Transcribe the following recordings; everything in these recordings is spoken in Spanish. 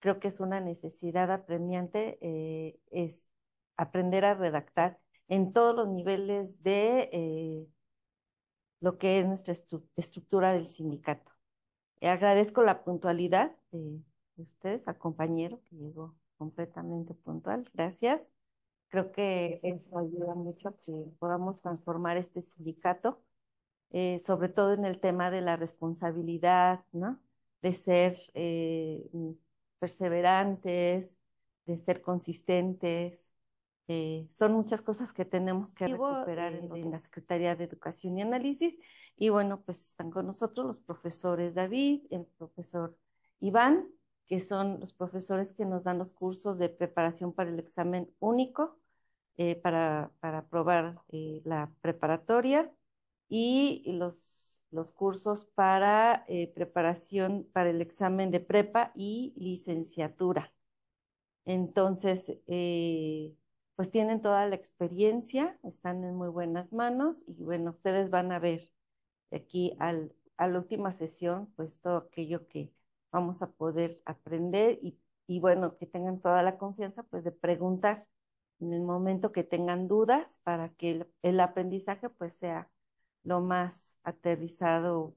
creo que es una necesidad apremiante, es aprender a redactar en todos los niveles de lo que es nuestra estructura del sindicato. Agradezco la puntualidad de ustedes, al compañero que llegó completamente puntual. Gracias. Creo que eso ayuda mucho a que podamos transformar este sindicato, sobre todo en el tema de la responsabilidad, ¿no? De ser perseverantes, de ser consistentes. Son muchas cosas que tenemos que recuperar en la Secretaría de Educación y Análisis. Y bueno, pues están con nosotros los profesores David, el profesor Iván, que son los profesores que nos dan los cursos de preparación para el examen único, para aprobar la preparatoria, y los cursos para preparación para el examen de prepa y licenciatura. Entonces, pues tienen toda la experiencia, están en muy buenas manos y bueno, ustedes van a ver aquí a la última sesión, pues todo aquello que vamos a poder aprender y bueno, que tengan toda la confianza pues de preguntar en el momento que tengan dudas para que el aprendizaje pues sea lo más aterrizado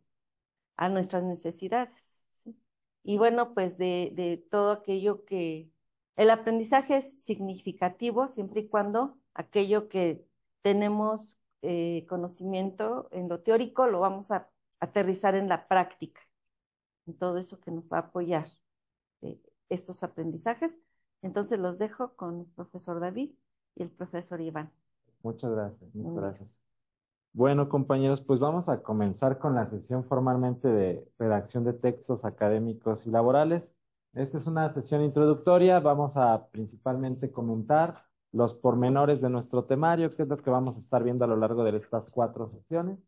a nuestras necesidades, ¿sí? Y bueno, pues de todo aquello que el aprendizaje es significativo siempre y cuando aquello que tenemos conocimiento en lo teórico lo vamos a aterrizar en la práctica, en todo eso que nos va a apoyar eh, estos aprendizajes. Entonces los dejo con el profesor David y el profesor Iván. Muchas gracias, muchas Muy bien. gracias. Bueno, compañeros, pues vamos a comenzar con la sesión formalmente de redacción de textos académicos y laborales. Esta es una sesión introductoria. Vamos a principalmente comentar los pormenores de nuestro temario, que es lo que vamos a estar viendo a lo largo de estas 4 sesiones.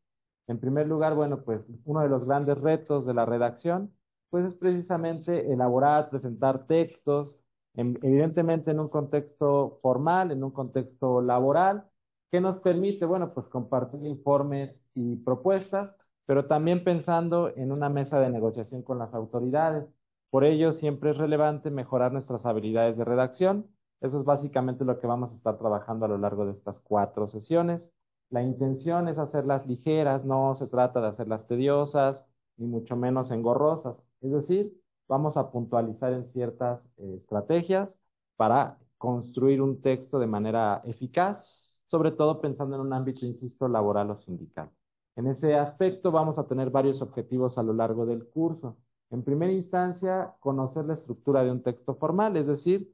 En primer lugar, bueno, pues uno de los grandes retos de la redacción, pues es precisamente elaborar, presentar textos, evidentemente en un contexto formal, en un contexto laboral. ¿Qué nos permite? Bueno, pues compartir informes y propuestas, pero también pensando en una mesa de negociación con las autoridades. Por ello, siempre es relevante mejorar nuestras habilidades de redacción. Eso es básicamente lo que vamos a estar trabajando a lo largo de estas 4 sesiones. La intención es hacerlas ligeras, no se trata de hacerlas tediosas, ni mucho menos engorrosas. Es decir, vamos a puntualizar en ciertas estrategias para construir un texto de manera eficaz, sobre todo pensando en un ámbito, insisto, laboral o sindical. En ese aspecto vamos a tener varios objetivos a lo largo del curso. En primera instancia, conocer la estructura de un texto formal, es decir,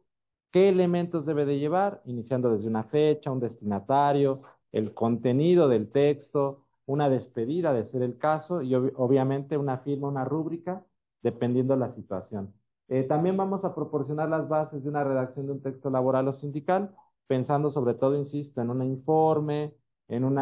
qué elementos debe de llevar, iniciando desde una fecha, un destinatario, el contenido del texto, una despedida de ser el caso y obviamente una firma, una rúbrica, dependiendo la situación. También vamos a proporcionar las bases de una redacción de un texto laboral o sindical, pensando sobre todo, insisto, en un informe, en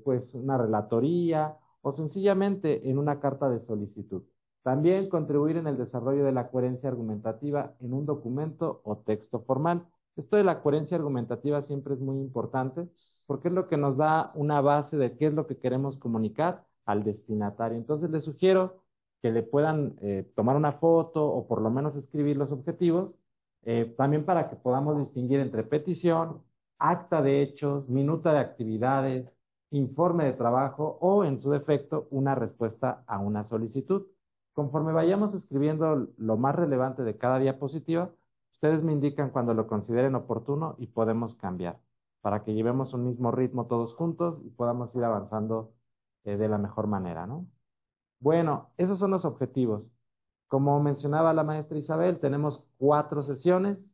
pues una relatoría o sencillamente en una carta de solicitud. También contribuir en el desarrollo de la coherencia argumentativa en un documento o texto formal. Esto de la coherencia argumentativa siempre es muy importante porque es lo que nos da una base de qué es lo que queremos comunicar al destinatario. Entonces les sugiero que le puedan tomar una foto o por lo menos escribir los objetivos, también para que podamos distinguir entre petición, acta de hechos, minuta de actividades, informe de trabajo o, en su defecto, una respuesta a una solicitud. Conforme vayamos escribiendo lo más relevante de cada diapositiva, ustedes me indican cuando lo consideren oportuno y podemos cambiar para que llevemos un mismo ritmo todos juntos y podamos ir avanzando de la mejor manera, ¿no? Bueno, esos son los objetivos. Como mencionaba la maestra Isabel, tenemos 4 sesiones.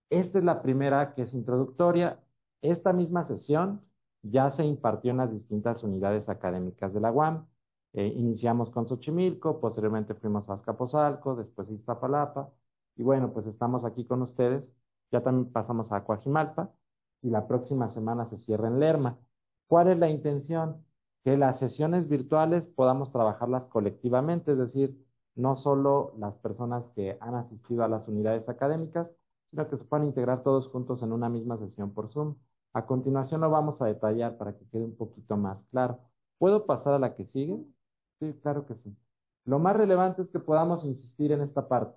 Esta es la primera, que es introductoria. Esta misma sesión ya se impartió en las distintas unidades académicas de la UAM. Iniciamos con Xochimilco, posteriormente fuimos a Azcapotzalco, después a Iztapalapa. Y bueno, pues estamos aquí con ustedes. Ya también pasamos a Coajimalpa y la próxima semana se cierra en Lerma. ¿Cuál es la intención? Que las sesiones virtuales podamos trabajarlas colectivamente, es decir, no solo las personas que han asistido a las unidades académicas, sino que se puedan integrar todos juntos en una misma sesión por Zoom. A continuación lo vamos a detallar para que quede un poquito más claro. ¿Puedo pasar a la que sigue? Sí, claro que sí. Lo más relevante es que podamos insistir en esta parte.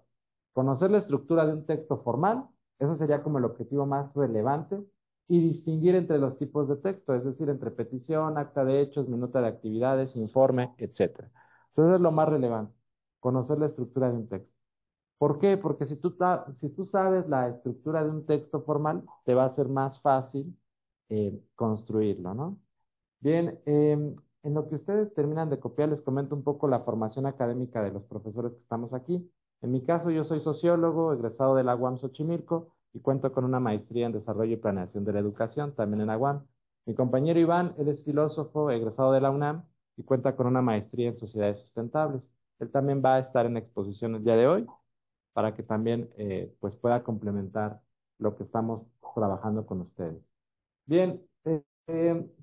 Conocer la estructura de un texto formal, eso sería como el objetivo más relevante, y distinguir entre los tipos de texto, es decir, entre petición, acta de hechos, minuta de actividades, informe, etcétera. Entonces, eso es lo más relevante, conocer la estructura de un texto. ¿Por qué? Porque si tú sabes la estructura de un texto formal, te va a ser más fácil construirlo, ¿no? Bien, en lo que ustedes terminan de copiar, les comento un poco la formación académica de los profesores que estamos aquí. En mi caso, yo soy sociólogo, egresado de la UAM Xochimilco y cuento con una maestría en Desarrollo y Planeación de la Educación, también en la UAM. Mi compañero Iván, él es filósofo, egresado de la UNAM y cuenta con una maestría en Sociedades Sustentables. Él también va a estar en exposición el día de hoy para que también pues pueda complementar lo que estamos trabajando con ustedes. Bien,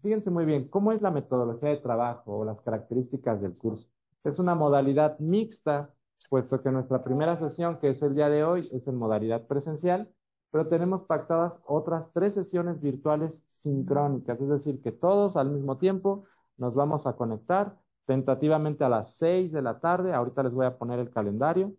fíjense muy bien, ¿cómo es la metodología de trabajo o las características del curso? Es una modalidad mixta, puesto que nuestra primera sesión, que es el día de hoy, es en modalidad presencial, pero tenemos pactadas otras 3 sesiones virtuales sincrónicas, es decir, que todos al mismo tiempo nos vamos a conectar tentativamente a las 6 de la tarde. Ahorita les voy a poner el calendario.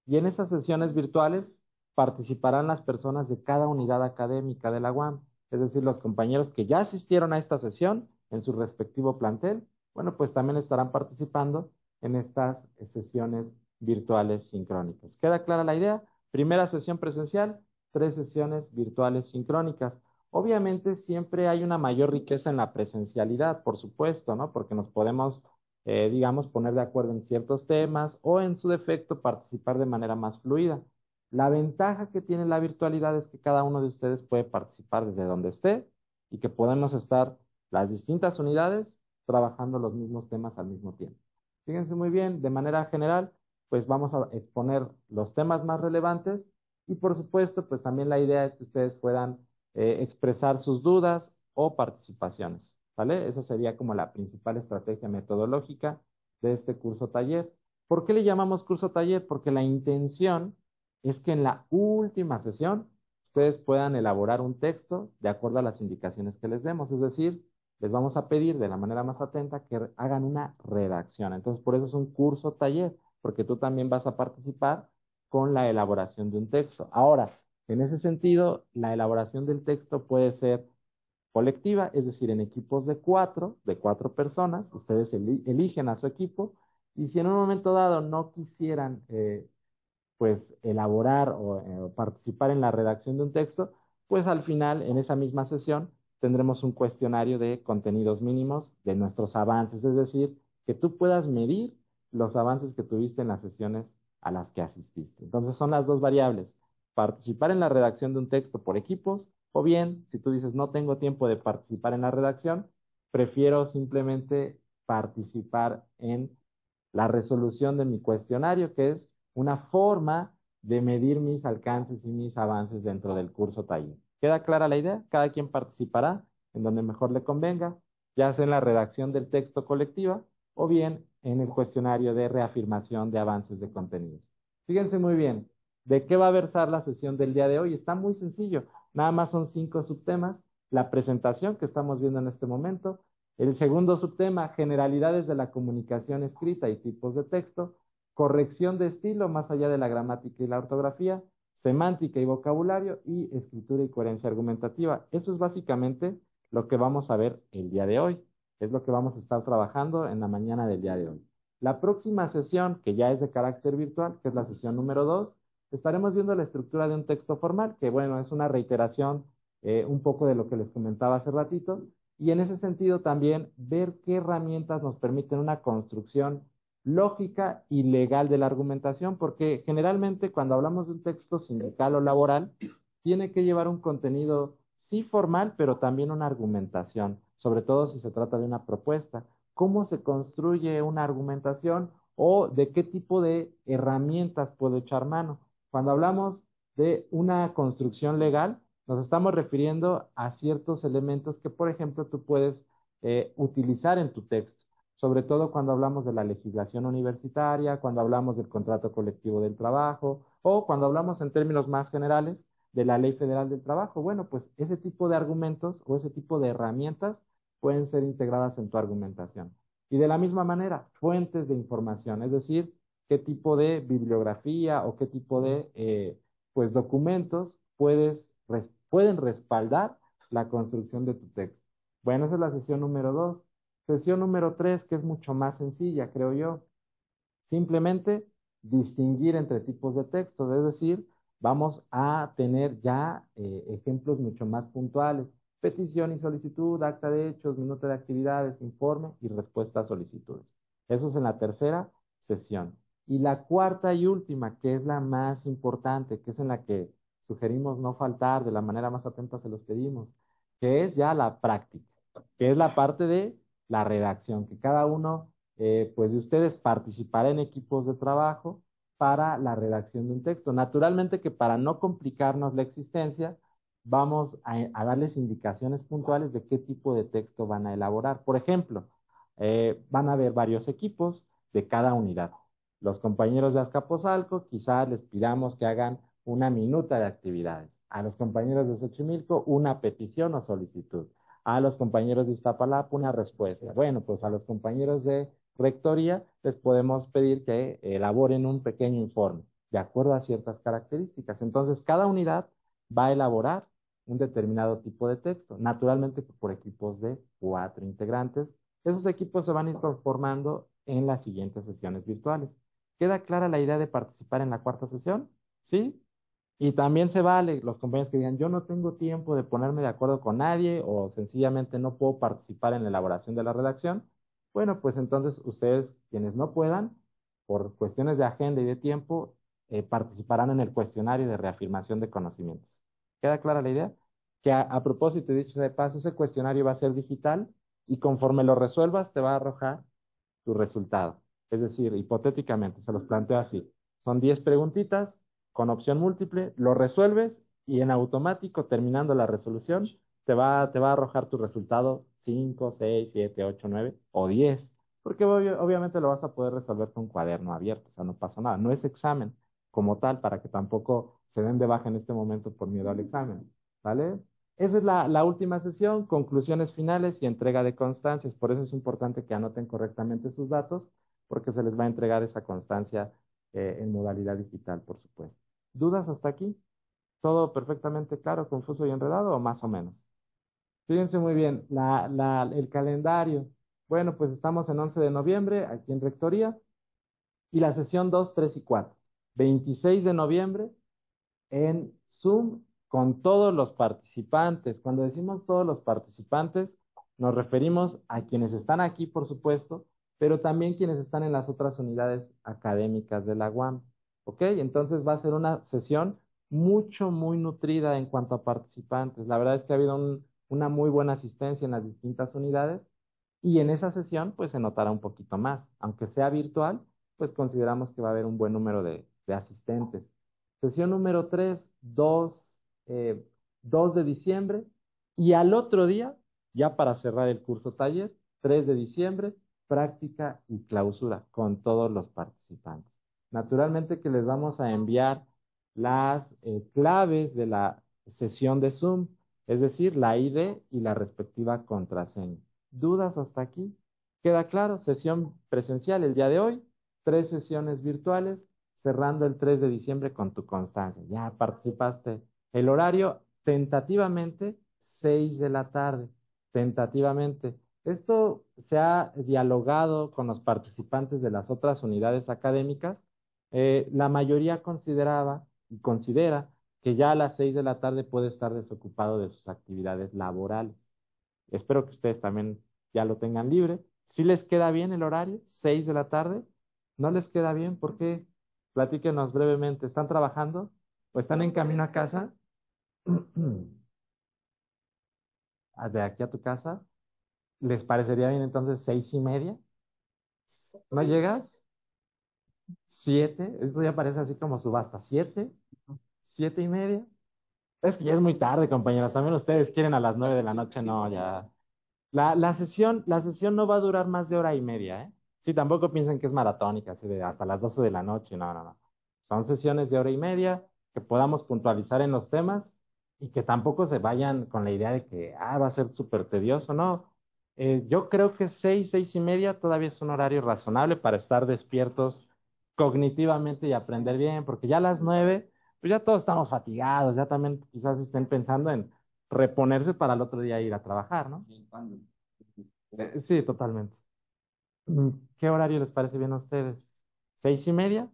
Y en esas sesiones virtuales participarán las personas de cada unidad académica de la UAM, es decir, los compañeros que ya asistieron a esta sesión en su respectivo plantel, bueno, pues también estarán participando en estas sesiones virtuales sincrónicas. ¿Queda clara la idea? Primera sesión presencial, 3 sesiones virtuales sincrónicas. Obviamente siempre hay una mayor riqueza en la presencialidad, por supuesto, ¿no? Porque nos podemos digamos, poner de acuerdo en ciertos temas o en su defecto participar de manera más fluida. La ventaja que tiene la virtualidad es que cada uno de ustedes puede participar desde donde esté y que podemos estar las distintas unidades trabajando los mismos temas al mismo tiempo. Fíjense muy bien, de manera general, pues vamos a exponer los temas más relevantes y por supuesto, pues también la idea es que ustedes puedan expresar sus dudas o participaciones. ¿Vale? Esa sería como la principal estrategia metodológica de este curso taller. ¿Por qué le llamamos curso taller? Porque la intención es que en la última sesión ustedes puedan elaborar un texto de acuerdo a las indicaciones que les demos. Es decir, les vamos a pedir de la manera más atenta que hagan una redacción. Entonces, por eso es un curso taller, porque tú también vas a participar con la elaboración de un texto. Ahora, en ese sentido, la elaboración del texto puede ser colectiva, es decir, en equipos de cuatro personas, ustedes eligen a su equipo y si en un momento dado no quisieran pues elaborar o participar en la redacción de un texto, pues al final en esa misma sesión tendremos un cuestionario de contenidos mínimos de nuestros avances, es decir, que tú puedas medir los avances que tuviste en las sesiones a las que asististe. Entonces son las dos variables, participar en la redacción de un texto por equipos o bien, si tú dices no tengo tiempo de participar en la redacción, prefiero simplemente participar en la resolución de mi cuestionario, que es una forma de medir mis alcances y mis avances dentro del curso taller. ¿Queda clara la idea? Cada quien participará en donde mejor le convenga, ya sea en la redacción del texto colectiva o bien en el cuestionario de reafirmación de avances de contenidos. Fíjense muy bien, ¿de qué va a versar la sesión del día de hoy? Está muy sencillo, nada más son 5 subtemas. La presentación que estamos viendo en este momento, el segundo subtema, generalidades de la comunicación escrita y tipos de texto, corrección de estilo más allá de la gramática y la ortografía, semántica y vocabulario y escritura y coherencia argumentativa. Eso es básicamente lo que vamos a ver el día de hoy. Es lo que vamos a estar trabajando en la mañana del día de hoy. La próxima sesión, que ya es de carácter virtual, que es la sesión número 2, estaremos viendo la estructura de un texto formal, que bueno, es una reiteración un poco de lo que les comentaba hace ratito, y en ese sentido también ver qué herramientas nos permiten una construcción lógica y legal de la argumentación, porque generalmente cuando hablamos de un texto sindical o laboral, tiene que llevar un contenido sí formal, pero también una argumentación, sobre todo si se trata de una propuesta. ¿Cómo se construye una argumentación o de qué tipo de herramientas puedo echar mano? Cuando hablamos de una construcción legal, nos estamos refiriendo a ciertos elementos que, por ejemplo, tú puedes utilizar en tu texto, sobre todo cuando hablamos de la legislación universitaria, cuando hablamos del contrato colectivo del trabajo o cuando hablamos en términos más generales de la Ley Federal del Trabajo. Bueno, pues ese tipo de argumentos o ese tipo de herramientas pueden ser integradas en tu argumentación. Y de la misma manera, fuentes de información, es decir, qué tipo de bibliografía o qué tipo de pues documentos pueden respaldar la construcción de tu texto. Bueno, esa es la sesión número 2. Sesión número 3, que es mucho más sencilla, creo yo. Simplemente distinguir entre tipos de textos, es decir, vamos a tener ya ejemplos mucho más puntuales. Petición y solicitud, acta de hechos, minuto de actividades, informe y respuesta a solicitudes. Eso es en la tercera sesión. Y la cuarta y última, que es la más importante, que es en la que sugerimos no faltar, de la manera más atenta se los pedimos, que es ya la práctica, que es la parte de la redacción, que cada uno pues de ustedes participará en equipos de trabajo para la redacción de un texto. Naturalmente que para no complicarnos la existencia, vamos a darles indicaciones puntuales de qué tipo de texto van a elaborar. Por ejemplo, van a haber varios equipos de cada unidad. Los compañeros de Azcapotzalco, quizás les pidamos que hagan una minuta de actividades. A los compañeros de Xochimilco, una petición o solicitud. A los compañeros de Iztapalapa, una respuesta. Bueno, pues a los compañeros de Rectoría les podemos pedir que elaboren un pequeño informe de acuerdo a ciertas características. Entonces, cada unidad va a elaborar un determinado tipo de texto, naturalmente por equipos de 4 integrantes. Esos equipos se van a ir conformando en las siguientes sesiones virtuales. ¿Queda clara la idea de participar en la cuarta sesión? ¿Sí? Y también se vale los compañeros que digan, yo no tengo tiempo de ponerme de acuerdo con nadie o sencillamente no puedo participar en la elaboración de la redacción. Bueno, pues entonces ustedes, quienes no puedan, por cuestiones de agenda y de tiempo, participarán en el cuestionario de reafirmación de conocimientos. ¿Queda clara la idea? Que a propósito, dicho de paso, ese cuestionario va a ser digital y conforme lo resuelvas te va a arrojar tu resultado. Es decir, hipotéticamente, se los planteo así. Son 10 preguntitas con opción múltiple, lo resuelves y en automático, terminando la resolución, te va a arrojar tu resultado 5, 6, 7, 8, 9 o 10. Porque obviamente lo vas a poder resolver con cuaderno abierto, o sea, no pasa nada. No es examen como tal, para que tampoco se den de baja en este momento por miedo al examen, ¿vale? Esa es la última sesión, conclusiones finales y entrega de constancias. Por eso es importante que anoten correctamente sus datos, porque se les va a entregar esa constancia en modalidad digital, por supuesto. ¿Dudas hasta aquí? ¿Todo perfectamente claro, confuso y enredado o más o menos? Fíjense muy bien, el calendario. Bueno, pues estamos en 11 de noviembre aquí en Rectoría y la sesión 2, 3 y 4. 26 de noviembre en Zoom con todos los participantes. Cuando decimos todos los participantes, nos referimos a quienes están aquí, por supuesto, pero también quienes están en las otras unidades académicas de la UAM. ¿Ok? Entonces va a ser una sesión muy nutrida en cuanto a participantes. La verdad es que ha habido una muy buena asistencia en las distintas unidades y en esa sesión pues se notará un poquito más. Aunque sea virtual, pues consideramos que va a haber un buen número de asistentes. Sesión número 3, 2 de diciembre. Y al otro día, ya para cerrar el curso taller, 3 de diciembre, práctica y clausura con todos los participantes. Naturalmente que les vamos a enviar las claves de la sesión de Zoom, es decir, la ID y la respectiva contraseña. ¿Dudas hasta aquí? ¿Queda claro? Sesión presencial el día de hoy, 3 sesiones virtuales, cerrando el 3 de diciembre con tu constancia. Ya participaste. El horario, tentativamente, 6 de la tarde. Tentativamente. Esto se ha dialogado con los participantes de las otras unidades académicas. La mayoría consideraba y considera que ya a las 6 de la tarde puede estar desocupado de sus actividades laborales. Espero que ustedes también ya lo tengan libre. ¿Sí les queda bien el horario? 6 de la tarde. ¿No les queda bien? ¿Por qué? Platíquenos brevemente. ¿Están trabajando o están en camino a casa? De aquí a tu casa. ¿Les parecería bien entonces 6:30? ¿No llegas? 7. Esto ya parece así como subasta. 7, 7:30. Es que ya es muy tarde, compañeras. También ustedes quieren a las 9 de la noche. No, ya. La sesión no va a durar más de hora y media, ¿eh? Sí, tampoco piensen que es maratónica, así de hasta las 12 de la noche. No, no, no. Son sesiones de hora y media que podamos puntualizar en los temas y que tampoco se vayan con la idea de que, va a ser súper tedioso, ¿no? Yo creo que 6, 6:30 todavía es un horario razonable para estar despiertos cognitivamente y aprender bien, porque ya a las 9, pues ya todos estamos fatigados, ya también quizás estén pensando en reponerse para el otro día ir a trabajar, ¿no? Sí, totalmente. ¿Qué horario les parece bien a ustedes? ¿6:30?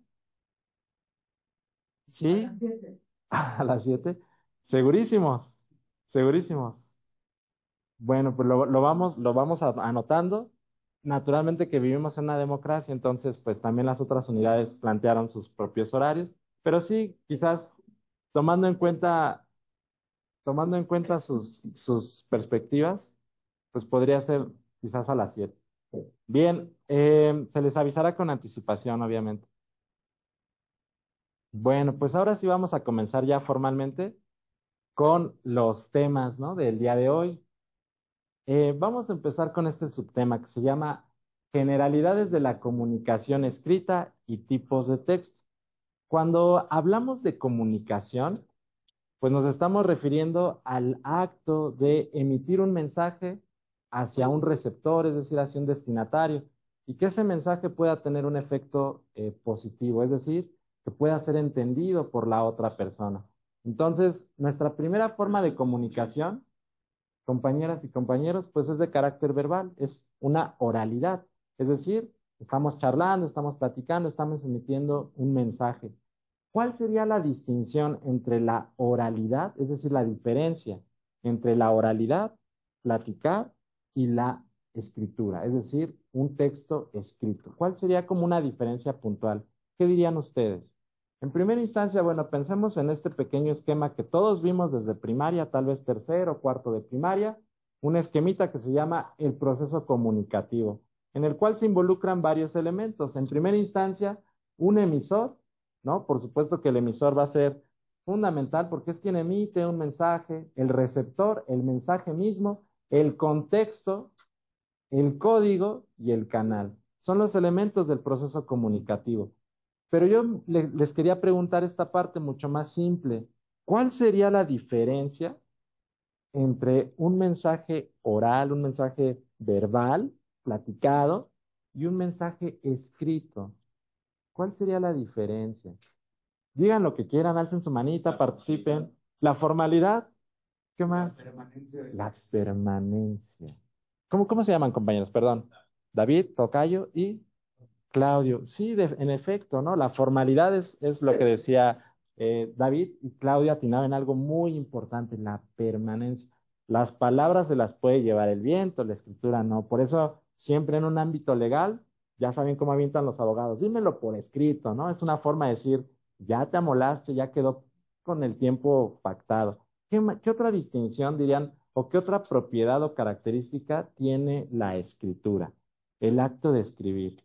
¿Sí? ¿A las 7? Segurísimos, segurísimos. Bueno, pues lo vamos anotando. Naturalmente que vivimos en una democracia, entonces pues también las otras unidades plantearon sus propios horarios, pero sí, quizás tomando en cuenta, tomando en cuenta sus perspectivas, pues podría ser quizás a las 7. Bien, se les avisará con anticipación, obviamente. Bueno, pues ahora sí vamos a comenzar ya formalmente con los temas, ¿no? Del día de hoy. Vamos a empezar con este subtema que se llama Generalidades de la comunicación escrita y tipos de texto. Cuando hablamos de comunicación, pues nos estamos refiriendo al acto de emitir un mensaje hacia un receptor, es decir, hacia un destinatario, y que ese mensaje pueda tener un efecto positivo, es decir, que pueda ser entendido por la otra persona. Entonces, nuestra primera forma de comunicación, compañeras y compañeros, pues es de carácter verbal, es una oralidad, es decir, estamos charlando, estamos platicando, estamos emitiendo un mensaje. ¿Cuál sería la distinción entre la oralidad, es decir, la diferencia entre la oralidad, platicar, y la escritura, es decir, un texto escrito? ¿Cuál sería como una diferencia puntual? ¿Qué dirían ustedes? En primera instancia, bueno, pensemos en este pequeño esquema que todos vimos desde primaria, tal vez tercero o cuarto de primaria, un esquemita que se llama el proceso comunicativo, en el cual se involucran varios elementos. En primera instancia, un emisor, ¿no? Por supuesto que el emisor va a ser fundamental porque es quien emite un mensaje, el receptor, el mensaje mismo, el contexto, el código y el canal. Son los elementos del proceso comunicativo. Pero yo les quería preguntar esta parte mucho más simple. ¿Cuál sería la diferencia entre un mensaje oral, un mensaje verbal, platicado, y un mensaje escrito? ¿Cuál sería la diferencia? Digan lo que quieran, alcen su manita, participen. La formalidad, ¿qué más? La permanencia. ¿Cómo se llaman, compañeros? Perdón. David, Tocayo y Claudio. Sí, en efecto, ¿no? La formalidad es lo que decía David, y Claudio atinaba en algo muy importante, la permanencia. Las palabras se las puede llevar el viento, la escritura no. Por eso, siempre en un ámbito legal, ya saben cómo avientan los abogados, dímelo por escrito, ¿no? Es una forma de decir, ya te amolaste, ya quedó con el tiempo pactado. ¿Qué otra distinción dirían o qué otra propiedad o característica tiene la escritura? El acto de escribir,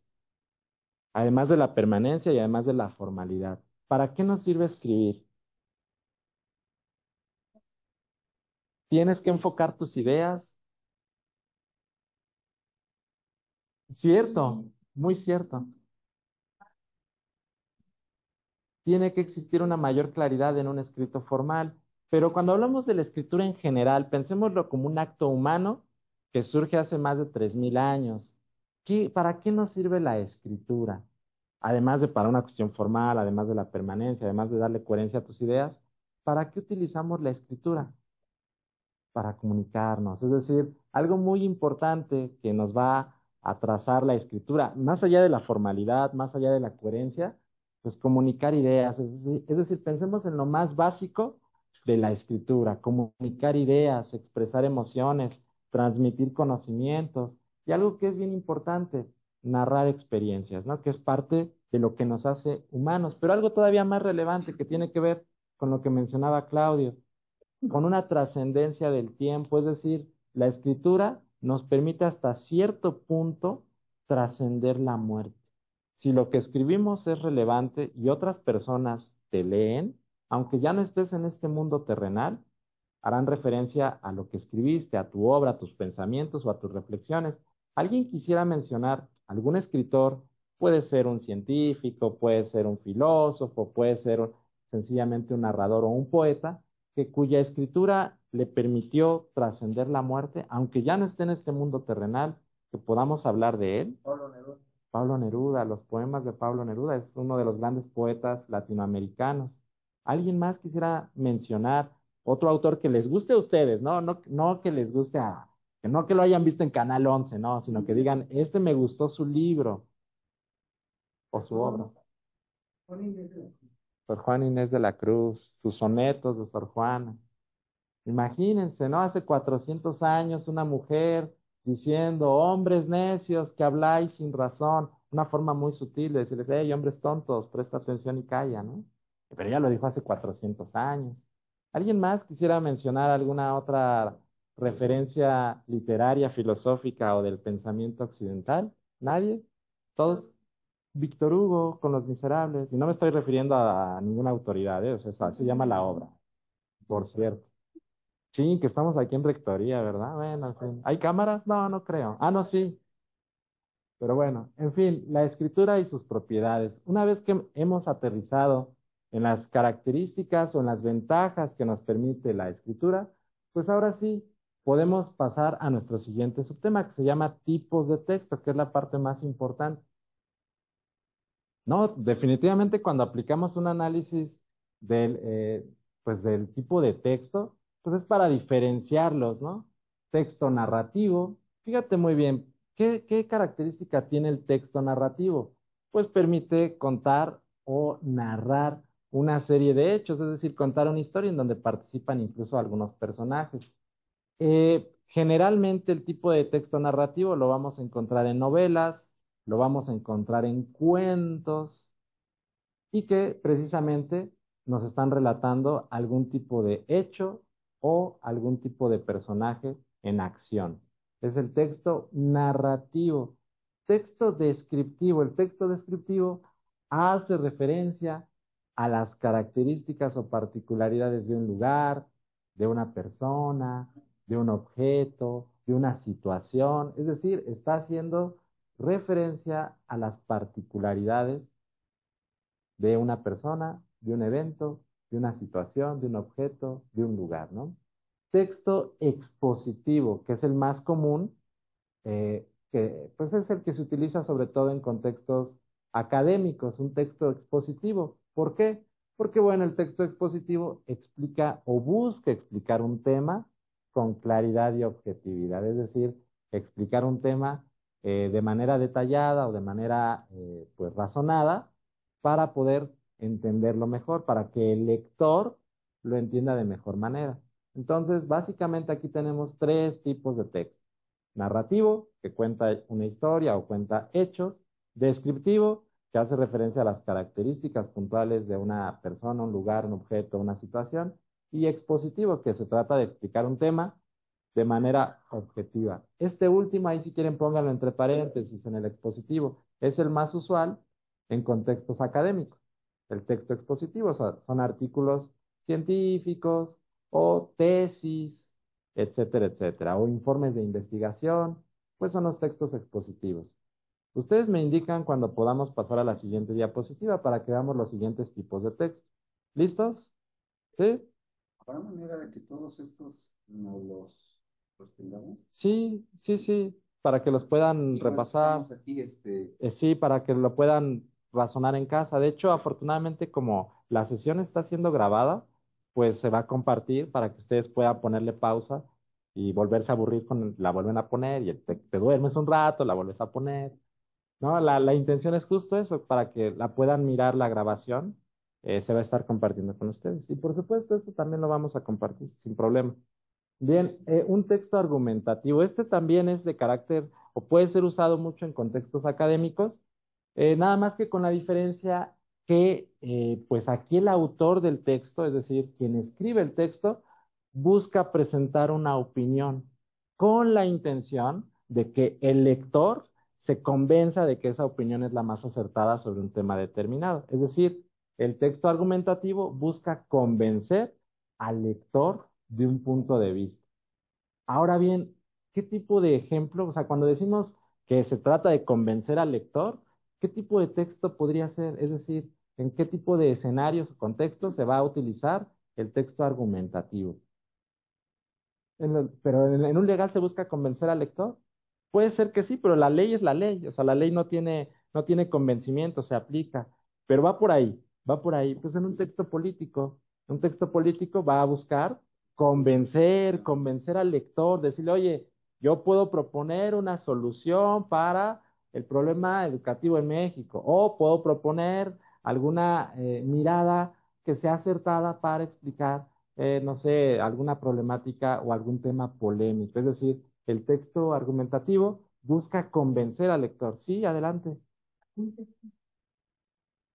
además de la permanencia y además de la formalidad. ¿Para qué nos sirve escribir? Tienes que enfocar tus ideas. Cierto, muy cierto. Tiene que existir una mayor claridad en un escrito formal, pero cuando hablamos de la escritura en general, pensémoslo como un acto humano que surge hace más de 3.000 años. ¿Para qué nos sirve la escritura? Además de para una cuestión formal, además de la permanencia, además de darle coherencia a tus ideas, ¿para qué utilizamos la escritura? Para comunicarnos. Es decir, algo muy importante que nos va a trazar la escritura, más allá de la formalidad, más allá de la coherencia, pues comunicar ideas. Es decir, pensemos en lo más básico de la escritura, comunicar ideas, expresar emociones, transmitir conocimientos y algo que es bien importante, narrar experiencias, ¿no? Que es parte de lo que nos hace humanos, pero algo todavía más relevante que tiene que ver con lo que mencionaba Claudio, con una trascendencia del tiempo, es decir, la escritura nos permite hasta cierto punto trascender la muerte. Si lo que escribimos es relevante y otras personas te leen, aunque ya no estés en este mundo terrenal, harán referencia a lo que escribiste, a tu obra, a tus pensamientos o a tus reflexiones. ¿Alguien quisiera mencionar algún escritor? Puede ser un científico, puede ser un filósofo, puede ser sencillamente un narrador o un poeta, cuya escritura le permitió trascender la muerte, aunque ya no esté en este mundo terrenal, que podamos hablar de él. Pablo Neruda, los poemas de Pablo Neruda, es uno de los grandes poetas latinoamericanos. ¿Alguien más quisiera mencionar otro autor que les guste a ustedes? No que les guste que no que lo hayan visto en Canal 11, no, sino que digan, este me gustó su libro o su obra. Sor Juana Inés de la Cruz, sus sonetos de Sor Juana. Imagínense, ¿no? Hace 400 años una mujer diciendo, hombres necios que habláis sin razón, una forma muy sutil de decirles, hey, hombres tontos, presta atención y calla, ¿no? Pero ella lo dijo hace 400 años. ¿Alguien más quisiera mencionar alguna otra referencia literaria, filosófica o del pensamiento occidental? ¿Nadie? ¿Todos? Víctor Hugo con Los Miserables, y no me estoy refiriendo a ninguna autoridad, ¿eh? O sea, se llama la obra, por cierto. Sí, que estamos aquí en Rectoría, ¿verdad? Bueno, en fin. ¿Hay cámaras? No, no creo. Ah, no, sí. Pero bueno, en fin, la escritura y sus propiedades. Una vez que hemos aterrizado en las características o en las ventajas que nos permite la escritura, pues ahora sí podemos pasar a nuestro siguiente subtema que se llama tipos de texto, que es la parte más importante. No, definitivamente cuando aplicamos un análisis pues del tipo de texto, pues es para diferenciarlos, ¿no? Texto narrativo. Fíjate muy bien, ¿qué característica tiene el texto narrativo? Pues permite contar o narrar una serie de hechos, es decir, contar una historia en donde participan incluso algunos personajes. Generalmente el tipo de texto narrativo lo vamos a encontrar en novelas, lo vamos a encontrar en cuentos, y que precisamente nos están relatando algún tipo de hecho o algún tipo de personaje en acción. Es el texto narrativo. Texto descriptivo. El texto descriptivo hace referencia a las características o particularidades de un lugar, de una persona, de un objeto, de una situación. Es decir, está haciendo referencia a las particularidades de una persona, de un evento, de una situación, de un objeto, de un lugar, ¿no? Texto expositivo, que es el más común, que pues es el que se utiliza sobre todo en contextos académicos, un texto expositivo. ¿Por qué? Porque, bueno, el texto expositivo explica o busca explicar un tema con claridad y objetividad, es decir, explicar un tema de manera detallada o de manera pues razonada para poder entenderlo mejor, para que el lector lo entienda de mejor manera. Entonces, básicamente aquí tenemos tres tipos de texto: narrativo, que cuenta una historia o cuenta hechos; descriptivo, que hace referencia a las características puntuales de una persona, un lugar, un objeto, una situación; y expositivo, que se trata de explicar un tema de manera objetiva. Este último, ahí si quieren pónganlo entre paréntesis en el expositivo, es el más usual en contextos académicos. El texto expositivo son artículos científicos o tesis, etcétera, etcétera, o informes de investigación, pues son los textos expositivos. Ustedes me indican cuando podamos pasar a la siguiente diapositiva para que veamos los siguientes tipos de texto. ¿Listos? ¿Sí? ¿Habrá manera de que todos estos no los tengamos? Sí, sí, sí, para que los puedan Igual repasar. estamos aquí, Sí, para que lo puedan razonar en casa. De hecho, afortunadamente, como la sesión está siendo grabada, pues se va a compartir para que ustedes puedan ponerle pausa y volverse a aburrir la vuelven a poner y te duermes un rato, la vuelves a poner. ¿No? La intención es justo eso, para que la puedan mirar la grabación, se va a estar compartiendo con ustedes. Y por supuesto, esto también lo vamos a compartir sin problema. Bien, un texto argumentativo. Este también es de carácter o puede ser usado mucho en contextos académicos, nada más que con la diferencia que pues aquí el autor del texto, es decir, quien escribe el texto, busca presentar una opinión con la intención de que el lector se convenza de que esa opinión es la más acertada sobre un tema determinado. Es decir, el texto argumentativo busca convencer al lector de un punto de vista. Ahora bien, ¿qué tipo de ejemplo? O sea, cuando decimos que se trata de convencer al lector, ¿qué tipo de texto podría ser? Es decir, ¿en qué tipo de escenarios o contextos se va a utilizar el texto argumentativo? Pero en un legal se busca convencer al lector. Puede ser que sí, pero la ley es la ley. O sea, la ley no no tiene convencimiento, se aplica, pero va por ahí, va por ahí. Pues en un texto político va a buscar convencer al lector, decirle, oye, yo puedo proponer una solución para el problema educativo en México, o puedo proponer alguna mirada que sea acertada para explicar, no sé, alguna problemática o algún tema polémico. Es decir, el texto argumentativo busca convencer al lector. Sí, adelante.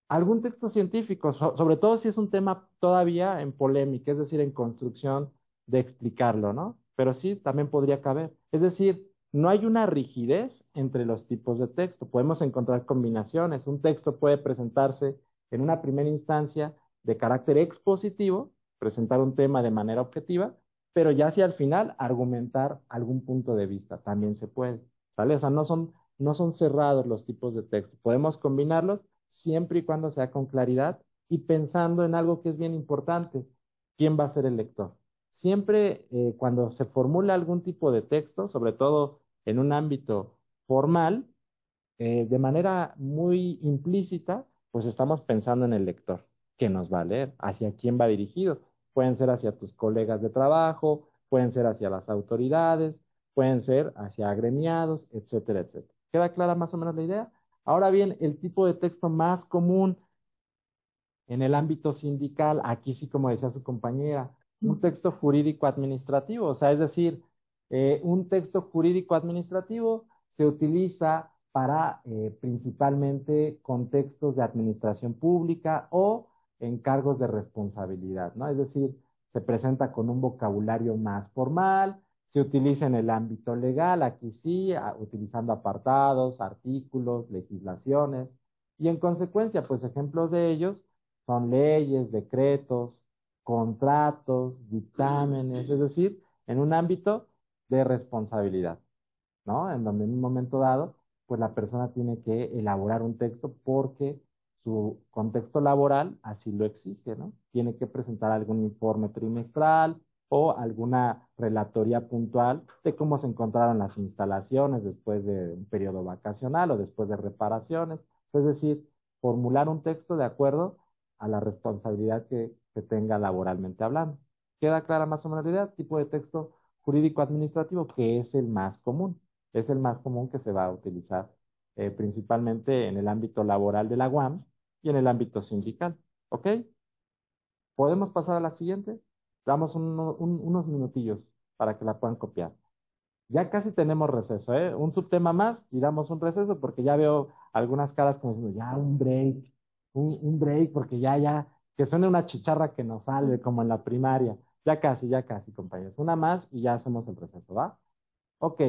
Algún texto científico, sobre todo si es un tema todavía en polémica, es decir, en construcción de explicarlo, ¿no? Pero sí, también podría caber. Es decir, no hay una rigidez entre los tipos de texto. Podemos encontrar combinaciones. Un texto puede presentarse en una primera instancia de carácter expositivo, presentar un tema de manera objetiva, pero ya si al final argumentar algún punto de vista, también se puede, ¿sale? O sea, no son cerrados los tipos de texto. Podemos combinarlos siempre y cuando sea con claridad y pensando en algo que es bien importante, ¿quién va a ser el lector? Siempre cuando se formula algún tipo de texto, sobre todo en un ámbito formal, de manera muy implícita, pues estamos pensando en el lector que nos va a leer, hacia quién va dirigido. Pueden ser hacia tus colegas de trabajo, pueden ser hacia las autoridades, pueden ser hacia agremiados, etcétera, etcétera. ¿Queda clara más o menos la idea? Ahora bien, el tipo de texto más común en el ámbito sindical, aquí sí, como decía su compañera, un texto jurídico administrativo, o sea, es decir, un texto jurídico administrativo se utiliza para principalmente contextos de administración pública o encargos de responsabilidad, ¿no? Es decir, se presenta con un vocabulario más formal, se utiliza en el ámbito legal, aquí sí, utilizando apartados, artículos, legislaciones, y en consecuencia, pues ejemplos de ellos son leyes, decretos, contratos, dictámenes, es decir, en un ámbito de responsabilidad, ¿no? En donde en un momento dado, pues la persona tiene que elaborar un texto porque su contexto laboral así lo exige, ¿no? Tiene que presentar algún informe trimestral o alguna relatoría puntual de cómo se encontraron las instalaciones después de un periodo vacacional o después de reparaciones. Es decir, formular un texto de acuerdo a la responsabilidad que tenga laboralmente hablando. ¿Queda clara más o menos la idea? Tipo de texto jurídico administrativo que es el más común. Es el más común que se va a utilizar principalmente en el ámbito laboral de la UAM y en el ámbito sindical. ¿Ok? ¿Podemos pasar a la siguiente? Damos unos minutillos para que la puedan copiar. Ya casi tenemos receso, ¿eh? Un subtema más y damos un receso porque ya veo algunas caras como diciendo, ya un break, porque que suene una chicharra que nos salve como en la primaria. Ya casi, compañeros. Una más y ya hacemos el receso, ¿va? Ok.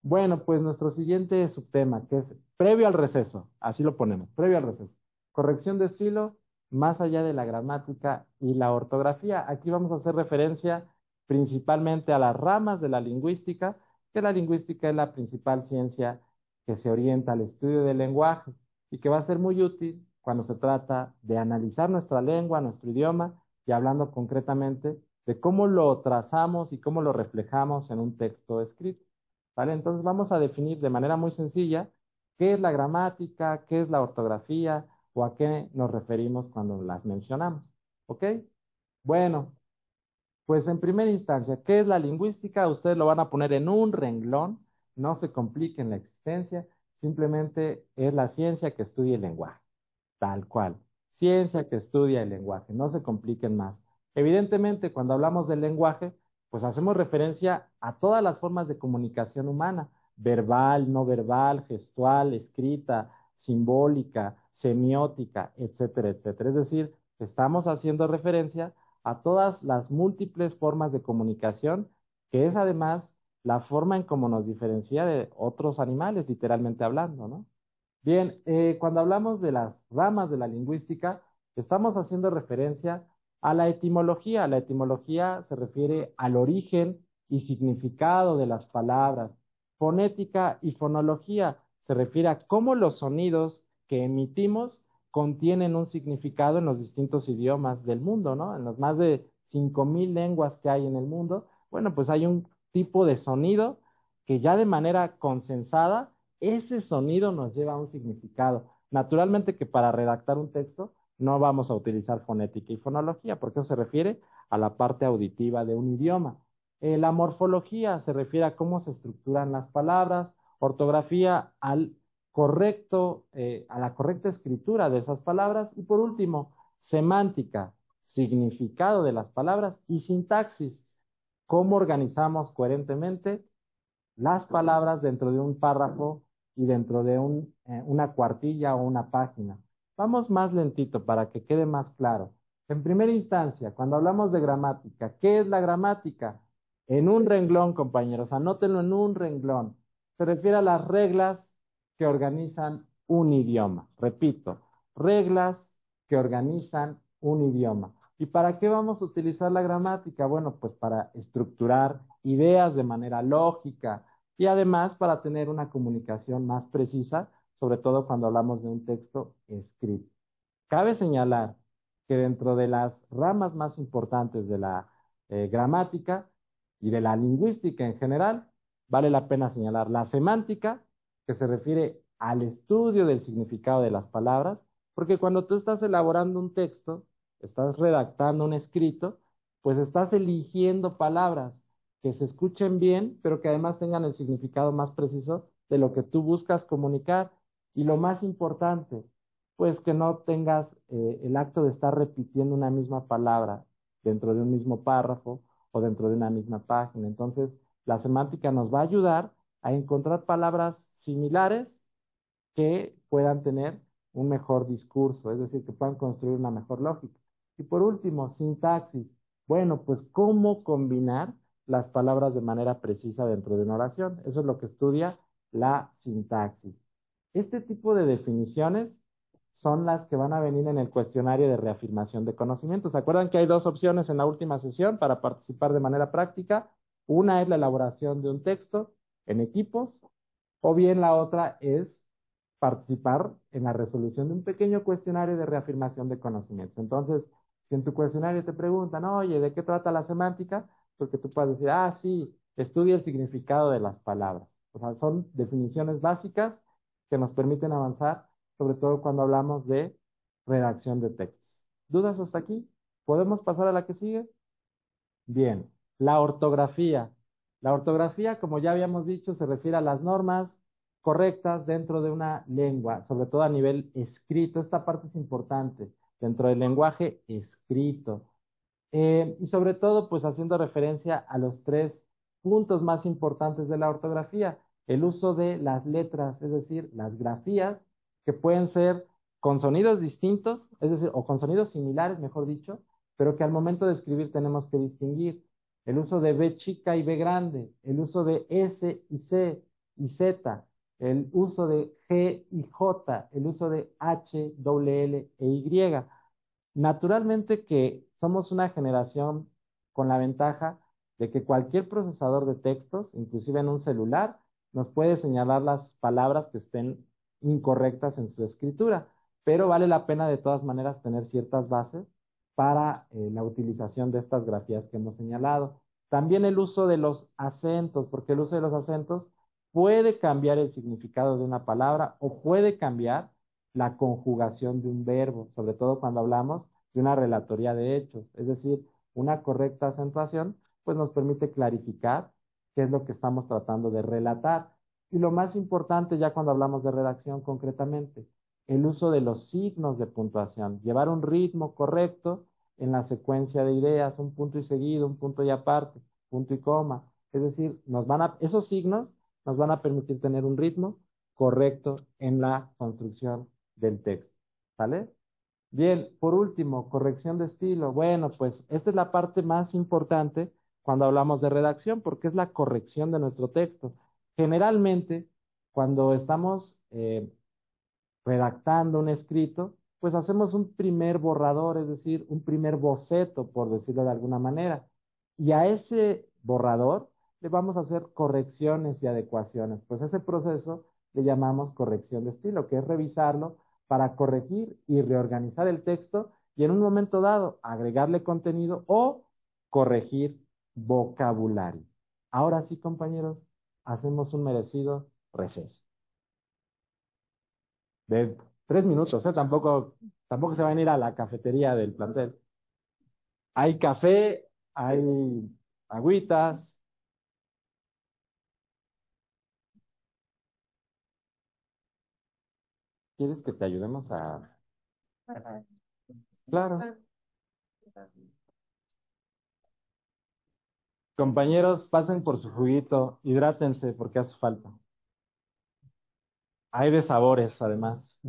Bueno, pues nuestro siguiente subtema, que es previo al receso, así lo ponemos, previo al receso. Corrección de estilo, más allá de la gramática y la ortografía. Aquí vamos a hacer referencia principalmente a las ramas de la lingüística, que la lingüística es la principal ciencia que se orienta al estudio del lenguaje y que va a ser muy útil cuando se trata de analizar nuestra lengua, nuestro idioma y hablando concretamente de cómo lo trazamos y cómo lo reflejamos en un texto escrito. ¿Vale? Entonces vamos a definir de manera muy sencilla qué es la gramática, qué es la ortografía o a qué nos referimos cuando las mencionamos. ¿Ok? Bueno, pues en primera instancia, ¿qué es la lingüística? Ustedes lo van a poner en un renglón, no se compliquen la existencia, simplemente es la ciencia que estudia el lenguaje, tal cual. Ciencia que estudia el lenguaje, no se compliquen más. Evidentemente, cuando hablamos del lenguaje, pues hacemos referencia a todas las formas de comunicación humana, verbal, no verbal, gestual, escrita, simbólica, semiótica, etcétera, etcétera. Es decir, estamos haciendo referencia a todas las múltiples formas de comunicación, que es además la forma en cómo nos diferencia de otros animales, literalmente hablando, ¿no? Bien, cuando hablamos de las ramas de la lingüística, estamos haciendo referencia a la etimología. La etimología se refiere al origen y significado de las palabras. Fonética y fonología se refiere a cómo los sonidos que emitimos contienen un significado en los distintos idiomas del mundo, ¿no? En las más de 5,000 lenguas que hay en el mundo, bueno, pues hay un tipo de sonido que ya de manera consensada ese sonido nos lleva a un significado. Naturalmente que para redactar un texto no vamos a utilizar fonética y fonología, porque eso se refiere a la parte auditiva de un idioma. La morfología se refiere a cómo se estructuran las palabras, ortografía a la correcta escritura de esas palabras, y por último, semántica, significado de las palabras, y sintaxis, cómo organizamos coherentemente las palabras dentro de un párrafo y dentro de una cuartilla o una página. Vamos más lentito para que quede más claro. En primera instancia, cuando hablamos de gramática, ¿qué es la gramática? En un renglón, compañeros, anótenlo en un renglón. Se refiere a las reglas que organizan un idioma. Repito, reglas que organizan un idioma. ¿Y para qué vamos a utilizar la gramática? Bueno, pues para estructurar ideas de manera lógica y además para tener una comunicación más precisa, sobre todo cuando hablamos de un texto escrito. Cabe señalar que dentro de las ramas más importantes de la gramática y de la lingüística en general, vale la pena señalar la semántica, que se refiere al estudio del significado de las palabras, porque cuando tú estás elaborando un texto, estás redactando un escrito, pues estás eligiendo palabras que se escuchen bien, pero que además tengan el significado más preciso de lo que tú buscas comunicar. Y lo más importante, pues que no tengas el acto de estar repitiendo una misma palabra dentro de un mismo párrafo o dentro de una misma página. Entonces, la semántica nos va a ayudar a encontrar palabras similares que puedan tener un mejor discurso, es decir, que puedan construir una mejor lógica. Y por último, sintaxis. Bueno, pues cómo combinar las palabras de manera precisa dentro de una oración. Eso es lo que estudia la sintaxis. Este tipo de definiciones son las que van a venir en el cuestionario de reafirmación de conocimientos. ¿Se acuerdan que hay dos opciones en la última sesión para participar de manera práctica? Una es la elaboración de un texto en equipos, o bien la otra es participar en la resolución de un pequeño cuestionario de reafirmación de conocimientos. Entonces, si en tu cuestionario te preguntan, oye, ¿de qué trata la semántica? Porque tú puedes decir, ah, sí, estudia el significado de las palabras. O sea, son definiciones básicas que nos permiten avanzar, sobre todo cuando hablamos de redacción de textos. ¿Dudas hasta aquí? ¿Podemos pasar a la que sigue? Bien, la ortografía. La ortografía, como ya habíamos dicho, se refiere a las normas correctas dentro de una lengua, sobre todo a nivel escrito. Esta parte es importante, dentro del lenguaje escrito. Y sobre todo, pues haciendo referencia a los tres puntos más importantes de la ortografía, el uso de las letras, es decir, las grafías, que pueden ser con sonidos distintos, es decir, o con sonidos similares, mejor dicho, pero que al momento de escribir tenemos que distinguir. El uso de B chica y B grande, el uso de S y C y Z, el uso de G y J, el uso de H, L e Y. Naturalmente que somos una generación con la ventaja de que cualquier procesador de textos, inclusive en un celular, nos puede señalar las palabras que estén incorrectas en su escritura, pero vale la pena de todas maneras tener ciertas bases para la utilización de estas grafías que hemos señalado. También el uso de los acentos, porque el uso de los acentos puede cambiar el significado de una palabra o puede cambiar la conjugación de un verbo, sobre todo cuando hablamos de una relatoría de hechos, es decir, una correcta acentuación, pues nos permite clarificar qué es lo que estamos tratando de relatar. Y lo más importante, ya cuando hablamos de redacción concretamente, el uso de los signos de puntuación, llevar un ritmo correcto en la secuencia de ideas, un punto y seguido, un punto y aparte, punto y coma. Es decir, esos signos nos van a permitir tener un ritmo correcto en la construcción del texto. ¿Vale? Bien, por último, corrección de estilo. Bueno, pues esta es la parte más importante cuando hablamos de redacción, porque es la corrección de nuestro texto. Generalmente, cuando estamos redactando un escrito, pues hacemos un primer borrador, es decir, un primer boceto, por decirlo de alguna manera. Y a ese borrador le vamos a hacer correcciones y adecuaciones. Pues ese proceso le llamamos corrección de estilo, que es revisarlo para corregir y reorganizar el texto y en un momento dado agregarle contenido o corregir vocabulario. Ahora sí, compañeros, hacemos un merecido receso. de 3 minutos, ¿eh? Tampoco se van a ir a la cafetería del plantel. Hay café, hay agüitas. ¿Quieres que te ayudemos a...? Claro. Compañeros, pasen por su juguito, hidrátense porque hace falta. Hay de sabores, además.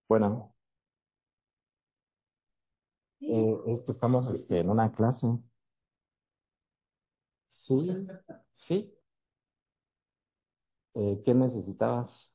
Bueno, es que estamos en una clase. Sí, sí. ¿Qué necesitabas?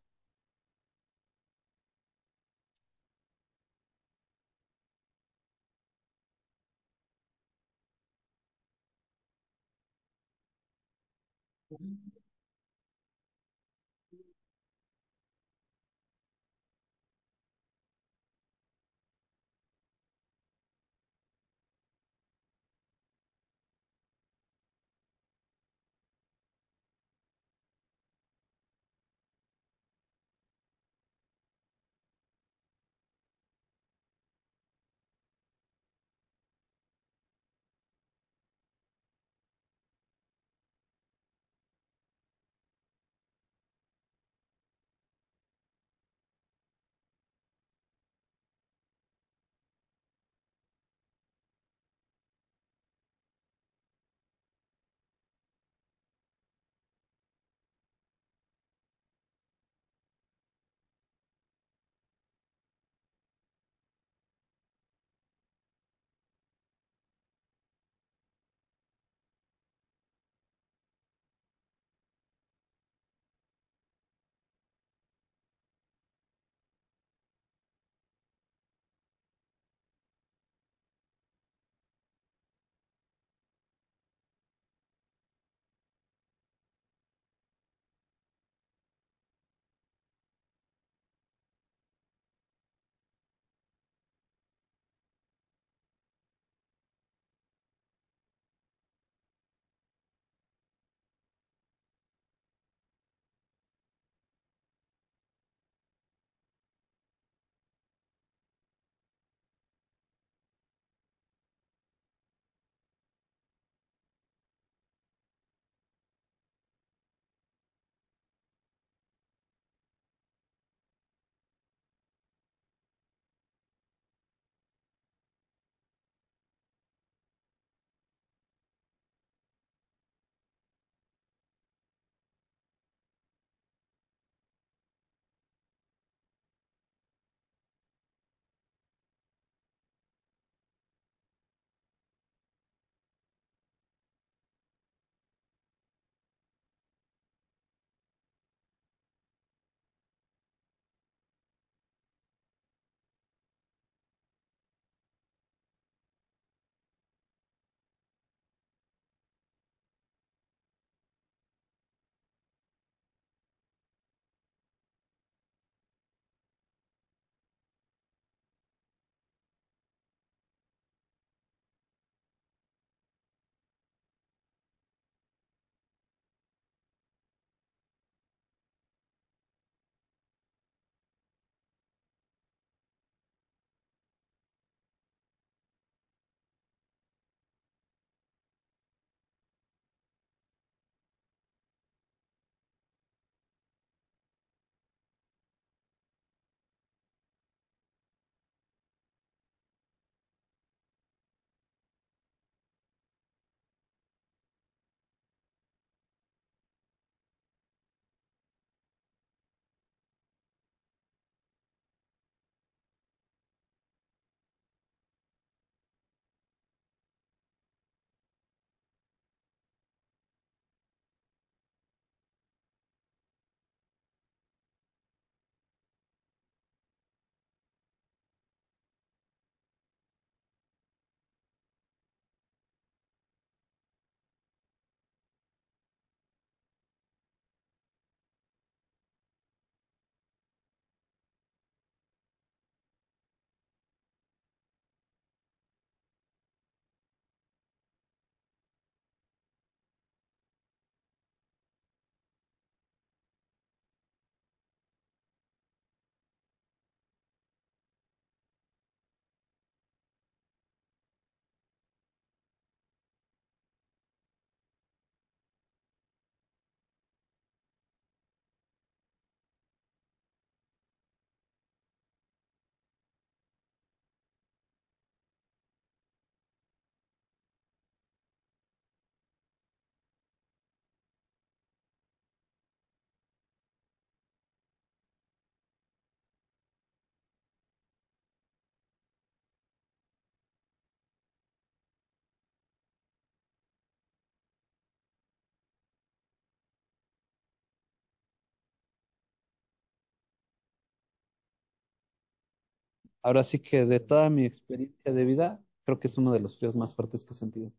ahora sí que de toda mi experiencia de vida, creo que es uno de los fríos más fuertes que he sentido.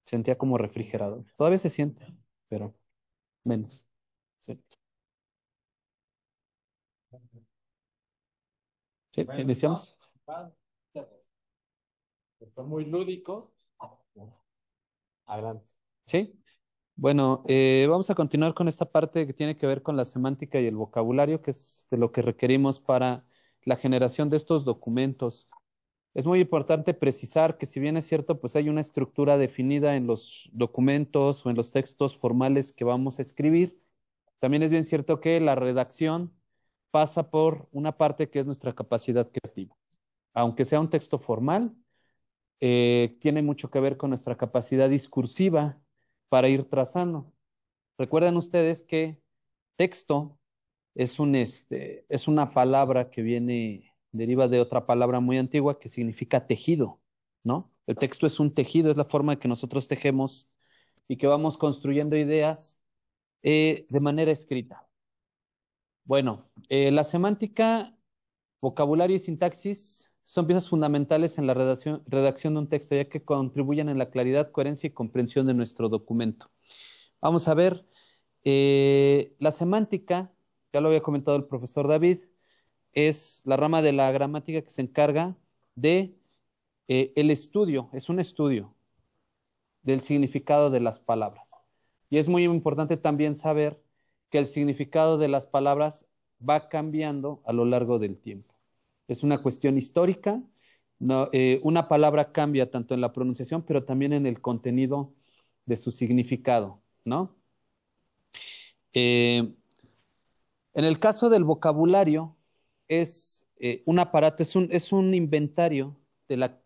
Sentía como refrigerado. Todavía se siente, pero menos. Sí, sí, Bueno, iniciamos. fue muy lúdico. Adelante. Sí. Bueno, vamos a continuar con esta parte que tiene que ver con la semántica y el vocabulario, que es de lo que requerimos para la generación de estos documentos. Es muy importante precisar que si bien es cierto, pues hay una estructura definida en los documentos o en los textos formales que vamos a escribir, también es bien cierto que la redacción pasa por una parte que es nuestra capacidad creativa. Aunque sea un texto formal, tiene mucho que ver con nuestra capacidad discursiva para ir trazando. Recuerden ustedes que texto es una palabra que deriva de otra palabra muy antigua que significa tejido, ¿no? El texto es un tejido, es la forma en que nosotros tejemos y que vamos construyendo ideas de manera escrita. Bueno, la semántica, vocabulario y sintaxis son piezas fundamentales en la redacción de un texto, ya que contribuyen en la claridad, coherencia y comprensión de nuestro documento. Vamos a ver, la semántica, ya lo había comentado el profesor David, es la rama de la gramática que se encarga de el estudio, es un estudio del significado de las palabras. Y es muy importante también saber que el significado de las palabras va cambiando a lo largo del tiempo. Es una cuestión histórica. No, una palabra cambia tanto en la pronunciación, pero también en el contenido de su significado, ¿no? Eh, en el caso del vocabulario, es un aparato, es un inventario de la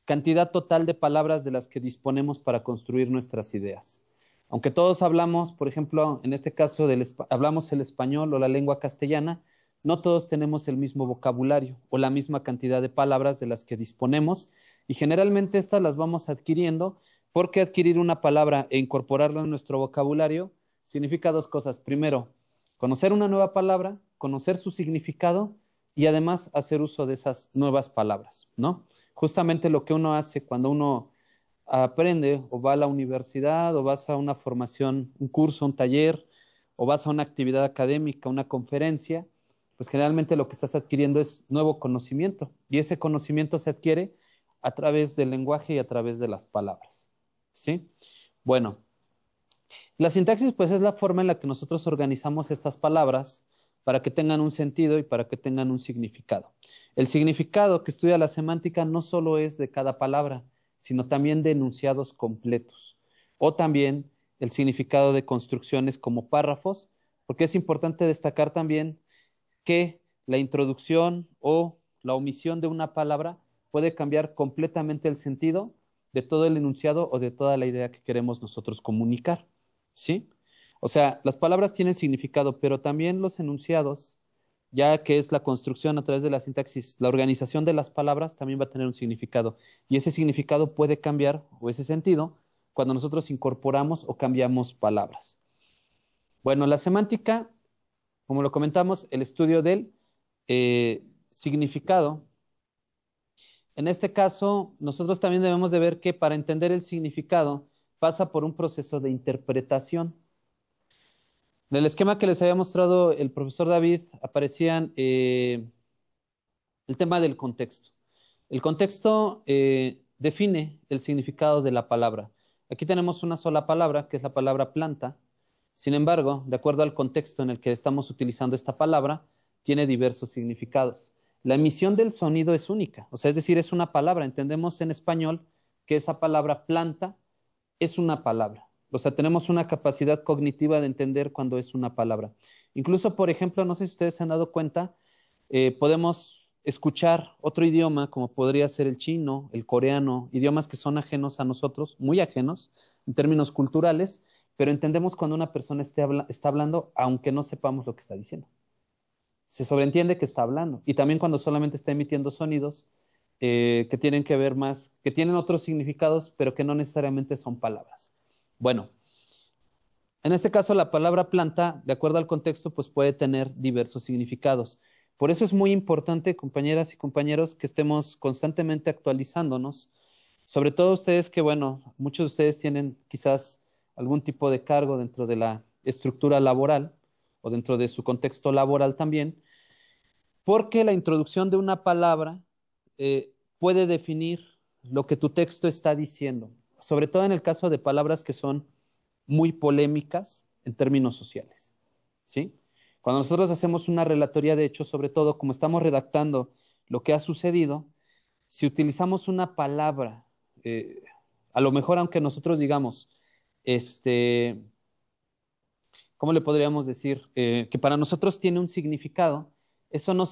cantidad total de palabras de las que disponemos para construir nuestras ideas. Aunque todos hablamos, por ejemplo, en este caso hablamos el español o la lengua castellana, no todos tenemos el mismo vocabulario o la misma cantidad de palabras de las que disponemos y generalmente estas las vamos adquiriendo porque adquirir una palabra e incorporarla en nuestro vocabulario significa dos cosas. Primero, conocer una nueva palabra, conocer su significado y además hacer uso de esas nuevas palabras, ¿no? Justamente lo que uno hace cuando uno aprende o va a la universidad o vas a una formación, un curso, un taller o vas a una actividad académica, una conferencia, pues generalmente lo que estás adquiriendo es nuevo conocimiento y ese conocimiento se adquiere a través del lenguaje y a través de las palabras, ¿sí? Bueno, la sintaxis, pues, es la forma en la que nosotros organizamos estas palabras para que tengan un sentido y para que tengan un significado. El significado que estudia la semántica no solo es de cada palabra, sino también de enunciados completos, o también el significado de construcciones como párrafos, porque es importante destacar también que la introducción o la omisión de una palabra puede cambiar completamente el sentido de todo el enunciado o de toda la idea que queremos nosotros comunicar. ¿Sí? O sea, las palabras tienen significado, pero también los enunciados, ya que es la construcción a través de la sintaxis, la organización de las palabras también va a tener un significado. Y ese significado puede cambiar, o ese sentido, cuando nosotros incorporamos o cambiamos palabras. Bueno, la semántica, como lo comentamos, el estudio del significado. En este caso, nosotros también debemos de ver que para entender el significado pasa por un proceso de interpretación. En el esquema que les había mostrado el profesor David aparecían el tema del contexto. El contexto define el significado de la palabra. Aquí tenemos una sola palabra, que es la palabra planta. Sin embargo, de acuerdo al contexto en el que estamos utilizando esta palabra, tiene diversos significados. La emisión del sonido es única, o sea, es decir, es una palabra. Entendemos en español que esa palabra planta es una palabra. O sea, tenemos una capacidad cognitiva de entender cuando es una palabra. Incluso, por ejemplo, no sé si ustedes se han dado cuenta, podemos escuchar otro idioma como podría ser el chino, el coreano, idiomas que son ajenos a nosotros, muy ajenos en términos culturales, pero entendemos cuando una persona está hablando aunque no sepamos lo que está diciendo. Se sobreentiende que está hablando. Y también cuando solamente está emitiendo sonidos que tienen que ver más, que tienen otros significados, pero que no necesariamente son palabras. Bueno, en este caso la palabra planta, de acuerdo al contexto, pues puede tener diversos significados. Por eso es muy importante, compañeras y compañeros, que estemos constantemente actualizándonos. Sobre todo ustedes que, bueno, muchos de ustedes tienen quizás algún tipo de cargo dentro de la estructura laboral o dentro de su contexto laboral también, porque la introducción de una palabra puede definir lo que tu texto está diciendo, sobre todo en el caso de palabras que son muy polémicas en términos sociales, ¿sí? Cuando nosotros hacemos una relatoría de hechos, sobre todo como estamos redactando lo que ha sucedido, si utilizamos una palabra, a lo mejor aunque nosotros digamos, este, ¿cómo le podríamos decir? Que para nosotros tiene un significado, eso no,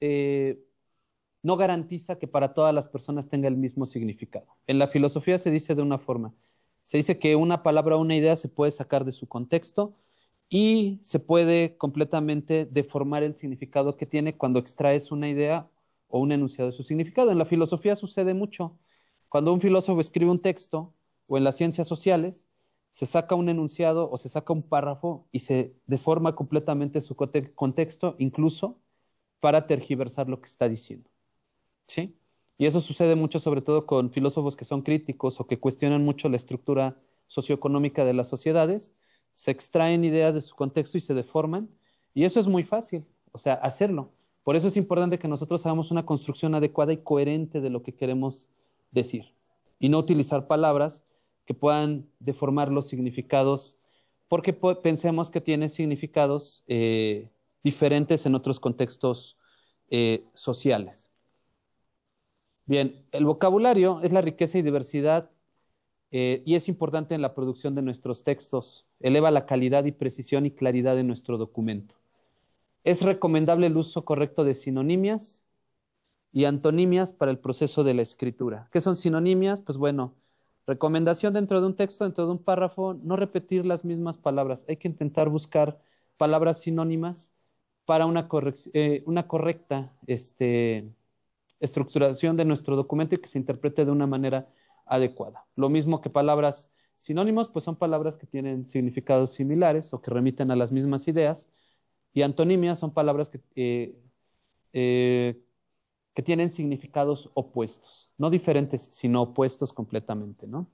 eh, no garantiza que para todas las personas tenga el mismo significado. En la filosofía se dice de una forma, se dice que una palabra o una idea se puede sacar de su contexto y se puede completamente deformar el significado que tiene cuando extraes una idea o un enunciado de su significado. En la filosofía sucede mucho. Cuando un filósofo escribe un texto o en las ciencias sociales, se saca un enunciado o se saca un párrafo y se deforma completamente su contexto, incluso para tergiversar lo que está diciendo. ¿Sí? Y eso sucede mucho sobre todo con filósofos que son críticos o que cuestionan mucho la estructura socioeconómica de las sociedades, se extraen ideas de su contexto y se deforman, y eso es muy fácil, o sea, hacerlo. Por eso es importante que nosotros hagamos una construcción adecuada y coherente de lo que queremos decir, y no utilizar palabras que puedan deformar los significados, porque pensemos que tiene significados diferentes en otros contextos sociales. Bien, el vocabulario es la riqueza y diversidad y es importante en la producción de nuestros textos. Eleva la calidad y precisión y claridad de nuestro documento. Es recomendable el uso correcto de sinonimias y antonimias para el proceso de la escritura. ¿Qué son sinonimias? Pues bueno, recomendación dentro de un texto, dentro de un párrafo, no repetir las mismas palabras. Hay que intentar buscar palabras sinónimas para una correcta estructuración de nuestro documento y que se interprete de una manera adecuada. Lo mismo que palabras sinónimos, pues son palabras que tienen significados similares o que remiten a las mismas ideas, y antonimias son palabras que tienen significados opuestos, no diferentes, sino opuestos completamente, ¿no?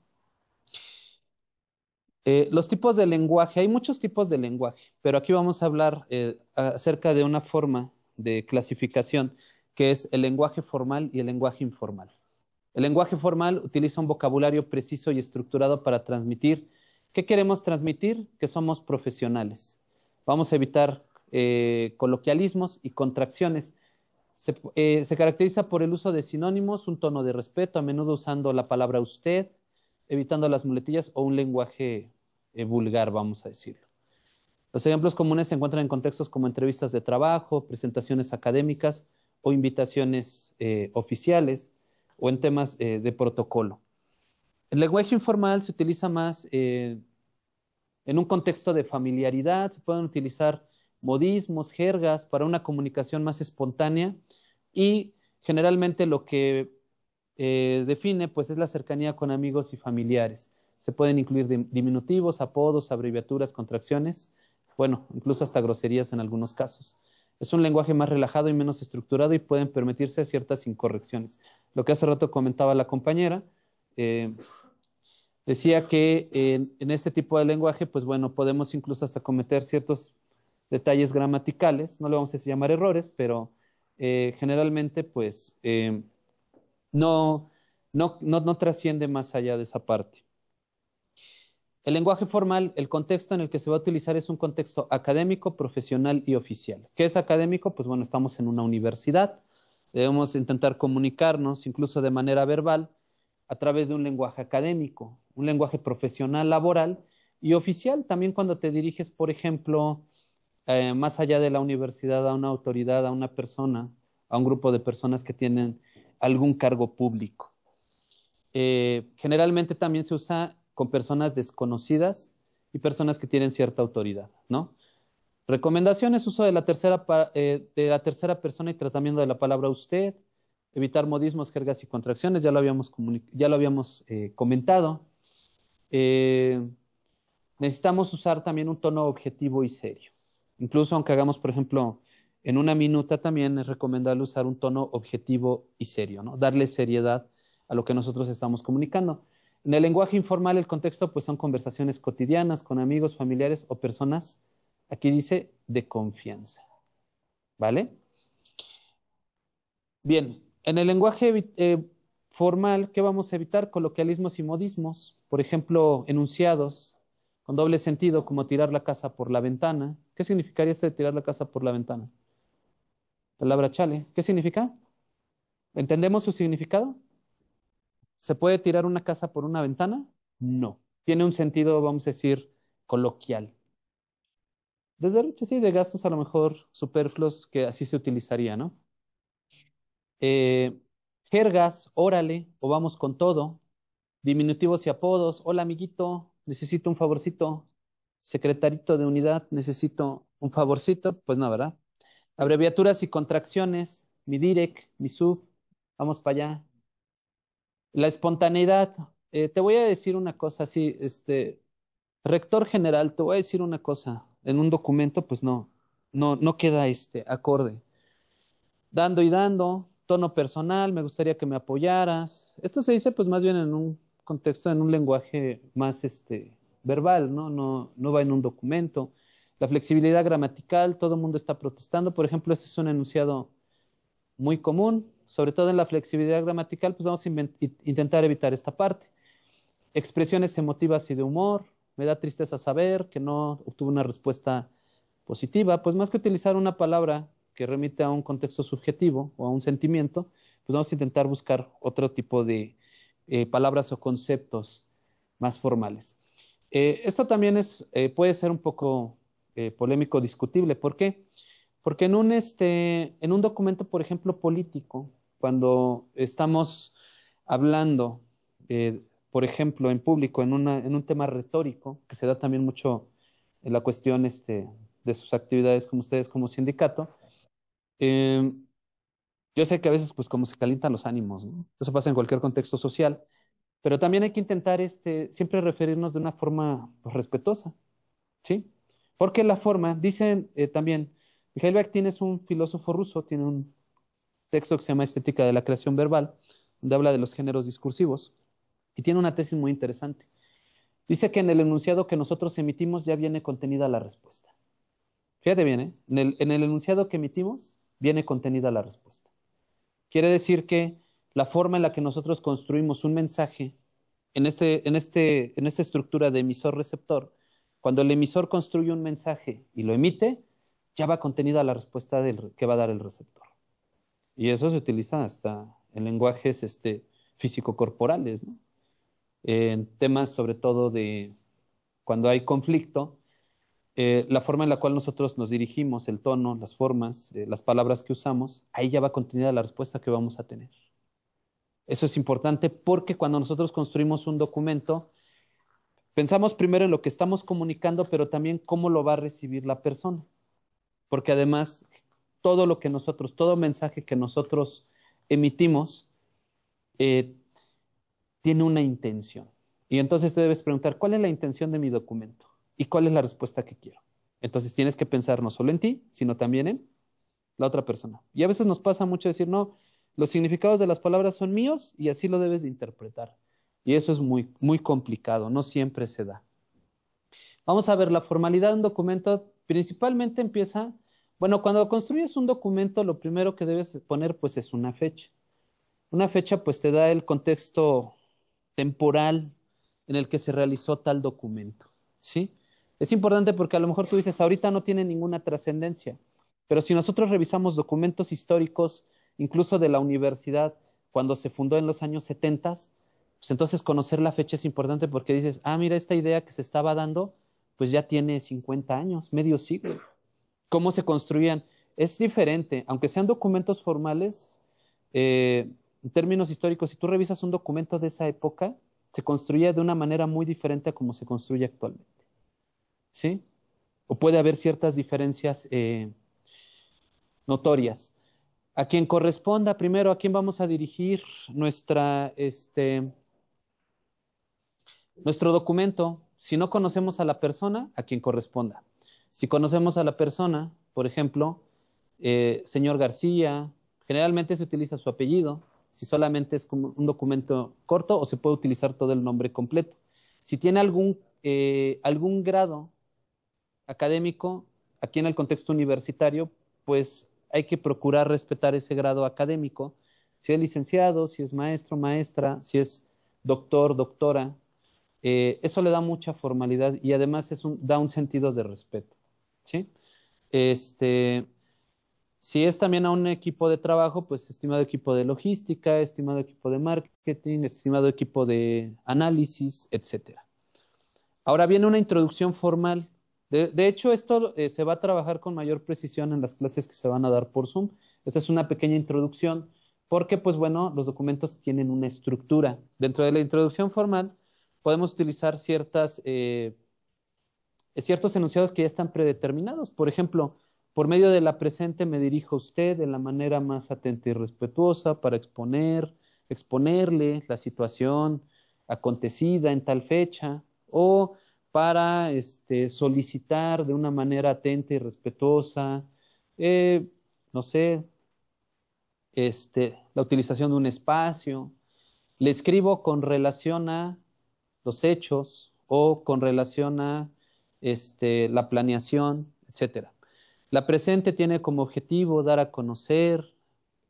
Los tipos de lenguaje, hay muchos tipos de lenguaje, pero aquí vamos a hablar acerca de una forma de clasificación que es el lenguaje formal y el lenguaje informal. El lenguaje formal utiliza un vocabulario preciso y estructurado para transmitir. ¿Qué queremos transmitir? Que somos profesionales. Vamos a evitar coloquialismos y contracciones. Se caracteriza por el uso de sinónimos, un tono de respeto, a menudo usando la palabra usted, evitando las muletillas o un lenguaje vulgar, vamos a decirlo. Los ejemplos comunes se encuentran en contextos como entrevistas de trabajo, presentaciones académicas o invitaciones oficiales o en temas de protocolo. El lenguaje informal se utiliza más en un contexto de familiaridad, se pueden utilizar modismos, jergas para una comunicación más espontánea y generalmente lo que define pues es la cercanía con amigos y familiares. Se pueden incluir diminutivos, apodos, abreviaturas, contracciones, bueno, incluso hasta groserías en algunos casos. Es un lenguaje más relajado y menos estructurado y pueden permitirse ciertas incorrecciones. Lo que hace rato comentaba la compañera, decía que en este tipo de lenguaje, pues bueno, podemos incluso hasta cometer ciertos detalles gramaticales, no le vamos a llamar errores, pero generalmente pues no trasciende más allá de esa parte. El lenguaje formal, el contexto en el que se va a utilizar es un contexto académico, profesional y oficial. ¿Qué es académico? Pues bueno, estamos en una universidad, debemos intentar comunicarnos incluso de manera verbal a través de un lenguaje académico, un lenguaje profesional, laboral y oficial. También cuando te diriges, por ejemplo, más allá de la universidad, a una autoridad, a una persona, a un grupo de personas que tienen algún cargo público. Generalmente también se usa con personas desconocidas y personas que tienen cierta autoridad, ¿no? Recomendaciones, uso de la tercera persona y tratamiento de la palabra usted, evitar modismos, jergas y contracciones, ya lo habíamos comentado. Necesitamos usar también un tono objetivo y serio. Incluso aunque hagamos, por ejemplo, En una minuta también es recomendable usar un tono objetivo y serio, ¿no? Darle seriedad a lo que nosotros estamos comunicando. En el lenguaje informal, el contexto pues son conversaciones cotidianas con amigos, familiares o personas, aquí dice, de confianza, ¿vale? Bien, en el lenguaje formal, ¿qué vamos a evitar? Coloquialismos y modismos, por ejemplo, enunciados con doble sentido, como tirar la casa por la ventana. ¿Qué significaría esto de tirar la casa por la ventana? Palabra chale, ¿qué significa? ¿Entendemos su significado? ¿Se puede tirar una casa por una ventana? No. Tiene un sentido, vamos a decir, coloquial. De derechos sí, de gastos a lo mejor superfluos que así se utilizaría, ¿no? Eh, Jergas, órale, o vamos con todo. Diminutivos y apodos. Hola, amiguito, necesito un favorcito. Secretarito de unidad, necesito un favorcito. Pues no, ¿verdad? Abreviaturas y contracciones. Mi direct, mi sub. Vamos para allá. La espontaneidad. Te voy a decir una cosa así, rector general, te voy a decir una cosa. En un documento, pues no queda acorde. Dando y dando, tono personal, me gustaría que me apoyaras. Esto se dice pues más bien en un contexto, en un lenguaje más verbal, ¿no? No va en un documento. La flexibilidad gramatical, todo el mundo está protestando. Por ejemplo, este es un enunciado muy común, sobre todo en la flexibilidad gramatical, pues vamos a intentar evitar esta parte. Expresiones emotivas y de humor, me da tristeza saber que no obtuve una respuesta positiva, pues más que utilizar una palabra que remite a un contexto subjetivo o a un sentimiento, pues vamos a intentar buscar otro tipo de palabras o conceptos más formales. Esto también puede ser un poco polémico, discutible. ¿Por qué? Porque en un documento, por ejemplo, político, cuando estamos hablando, por ejemplo, en público, en un tema retórico, que se da también mucho en la cuestión de sus actividades como ustedes como sindicato, eh, yo sé que a veces, pues, como se calientan los ánimos, ¿no? Eso pasa en cualquier contexto social, pero también hay que intentar siempre referirnos de una forma pues, respetuosa, ¿sí? Porque la forma, dicen también, Mikhail Bakhtin es un filósofo ruso, tiene un texto que se llama Estética de la Creación Verbal, donde habla de los géneros discursivos, y tiene una tesis muy interesante. Dice que en el enunciado que nosotros emitimos ya viene contenida la respuesta. Fíjate bien, ¿eh? En el enunciado que emitimos viene contenida la respuesta. Quiere decir que la forma en la que nosotros construimos un mensaje en esta estructura de emisor-receptor, cuando el emisor construye un mensaje y lo emite, ya va contenida la respuesta que va a dar el receptor. Y eso se utiliza hasta en lenguajes físico-corporales, ¿no? En temas sobre todo de cuando hay conflicto, la forma en la cual nosotros nos dirigimos, el tono, las formas, las palabras que usamos, ahí ya va contenida la respuesta que vamos a tener. Eso es importante porque cuando nosotros construimos un documento, pensamos primero en lo que estamos comunicando, pero también cómo lo va a recibir la persona. Porque además, todo mensaje que nosotros emitimos, eh, tiene una intención. Y entonces te debes preguntar, ¿cuál es la intención de mi documento? ¿Y cuál es la respuesta que quiero? Entonces tienes que pensar no solo en ti, sino también en la otra persona. Y a veces nos pasa mucho decir, no, los significados de las palabras son míos y así lo debes de interpretar. Y eso es muy, muy complicado, no siempre se da. Vamos a ver, la formalidad de un documento principalmente empieza, bueno, cuando construyes un documento, lo primero que debes poner pues es una fecha. Una fecha pues te da el contexto temporal en el que se realizó tal documento, ¿sí? Es importante porque a lo mejor tú dices, ahorita no tiene ninguna trascendencia, pero si nosotros revisamos documentos históricos, incluso de la universidad, cuando se fundó en los años 70, pues entonces conocer la fecha es importante porque dices, ah, mira, esta idea que se estaba dando, pues ya tiene 50 años, medio siglo. ¿Cómo se construían? Es diferente, aunque sean documentos formales, en términos históricos, si tú revisas un documento de esa época, se construía de una manera muy diferente a como se construye actualmente, ¿sí? O puede haber ciertas diferencias notorias. A quien corresponda, primero, a quién vamos a dirigir nuestro documento. Si no conocemos a la persona, a quien corresponda. Si conocemos a la persona, por ejemplo, señor García. Generalmente se utiliza su apellido, si solamente es como un documento corto, o se puede utilizar todo el nombre completo. Si tiene algún grado académico, aquí en el contexto universitario, pues hay que procurar respetar ese grado académico. Si es licenciado, si es maestro, maestra, si es doctor, doctora, eso le da mucha formalidad y además da un sentido de respeto, ¿sí? Si es también a un equipo de trabajo, pues estimado equipo de logística, estimado equipo de marketing, estimado equipo de análisis, etcétera. Ahora viene una introducción formal. De hecho, esto se va a trabajar con mayor precisión en las clases que se van a dar por Zoom. Esta es una pequeña introducción porque, pues bueno, los documentos tienen una estructura. Dentro de la introducción formal podemos utilizar ciertos enunciados que ya están predeterminados. Por ejemplo, por medio de la presente me dirijo a usted de la manera más atenta y respetuosa para exponerle la situación acontecida en tal fecha o para solicitar de una manera atenta y respetuosa, no sé, la utilización de un espacio. Le escribo con relación a los hechos o con relación a la planeación, etcétera. La presente tiene como objetivo dar a conocer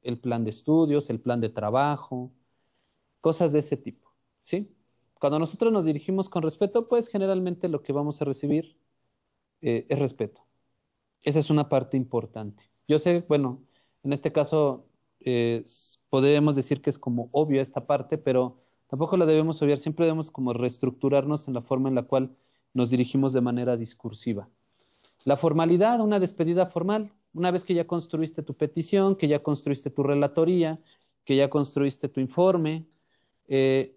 el plan de estudios, el plan de trabajo, cosas de ese tipo, ¿sí? Cuando nosotros nos dirigimos con respeto, pues generalmente lo que vamos a recibir es respeto. Esa es una parte importante. Yo sé, bueno, en este caso podríamos decir que es como obvio esta parte, pero tampoco la debemos obviar. Siempre debemos como reestructurarnos en la forma en la cual nos dirigimos de manera discursiva. La formalidad, una despedida formal, una vez que ya construiste tu petición, que ya construiste tu relatoría, que ya construiste tu informe,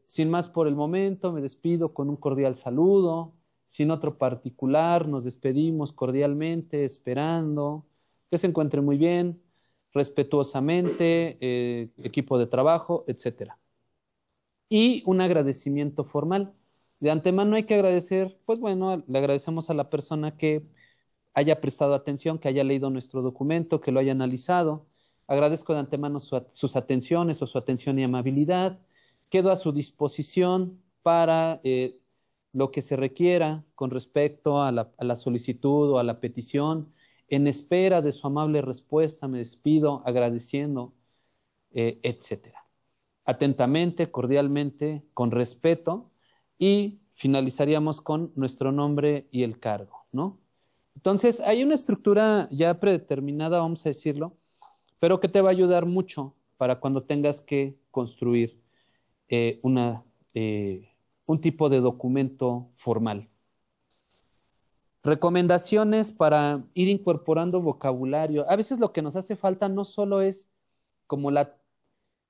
sin más por el momento, me despido con un cordial saludo, sin otro particular, nos despedimos cordialmente, esperando que se encuentre muy bien, respetuosamente, equipo de trabajo, etcétera. Y un agradecimiento formal. De antemano hay que agradecer, pues bueno, le agradecemos a la persona que haya prestado atención, que haya leído nuestro documento, que lo haya analizado. Agradezco de antemano sus atenciones o su atención y amabilidad. Quedo a su disposición para lo que se requiera con respecto a la solicitud o a la petición. En espera de su amable respuesta, me despido agradeciendo, etcétera. Atentamente, cordialmente, con respeto y finalizaríamos con nuestro nombre y el cargo, ¿no? Entonces, hay una estructura ya predeterminada, vamos a decirlo, pero que te va a ayudar mucho para cuando tengas que construir eh, una, un tipo de documento formal. Recomendaciones para ir incorporando vocabulario. A veces lo que nos hace falta no solo es como la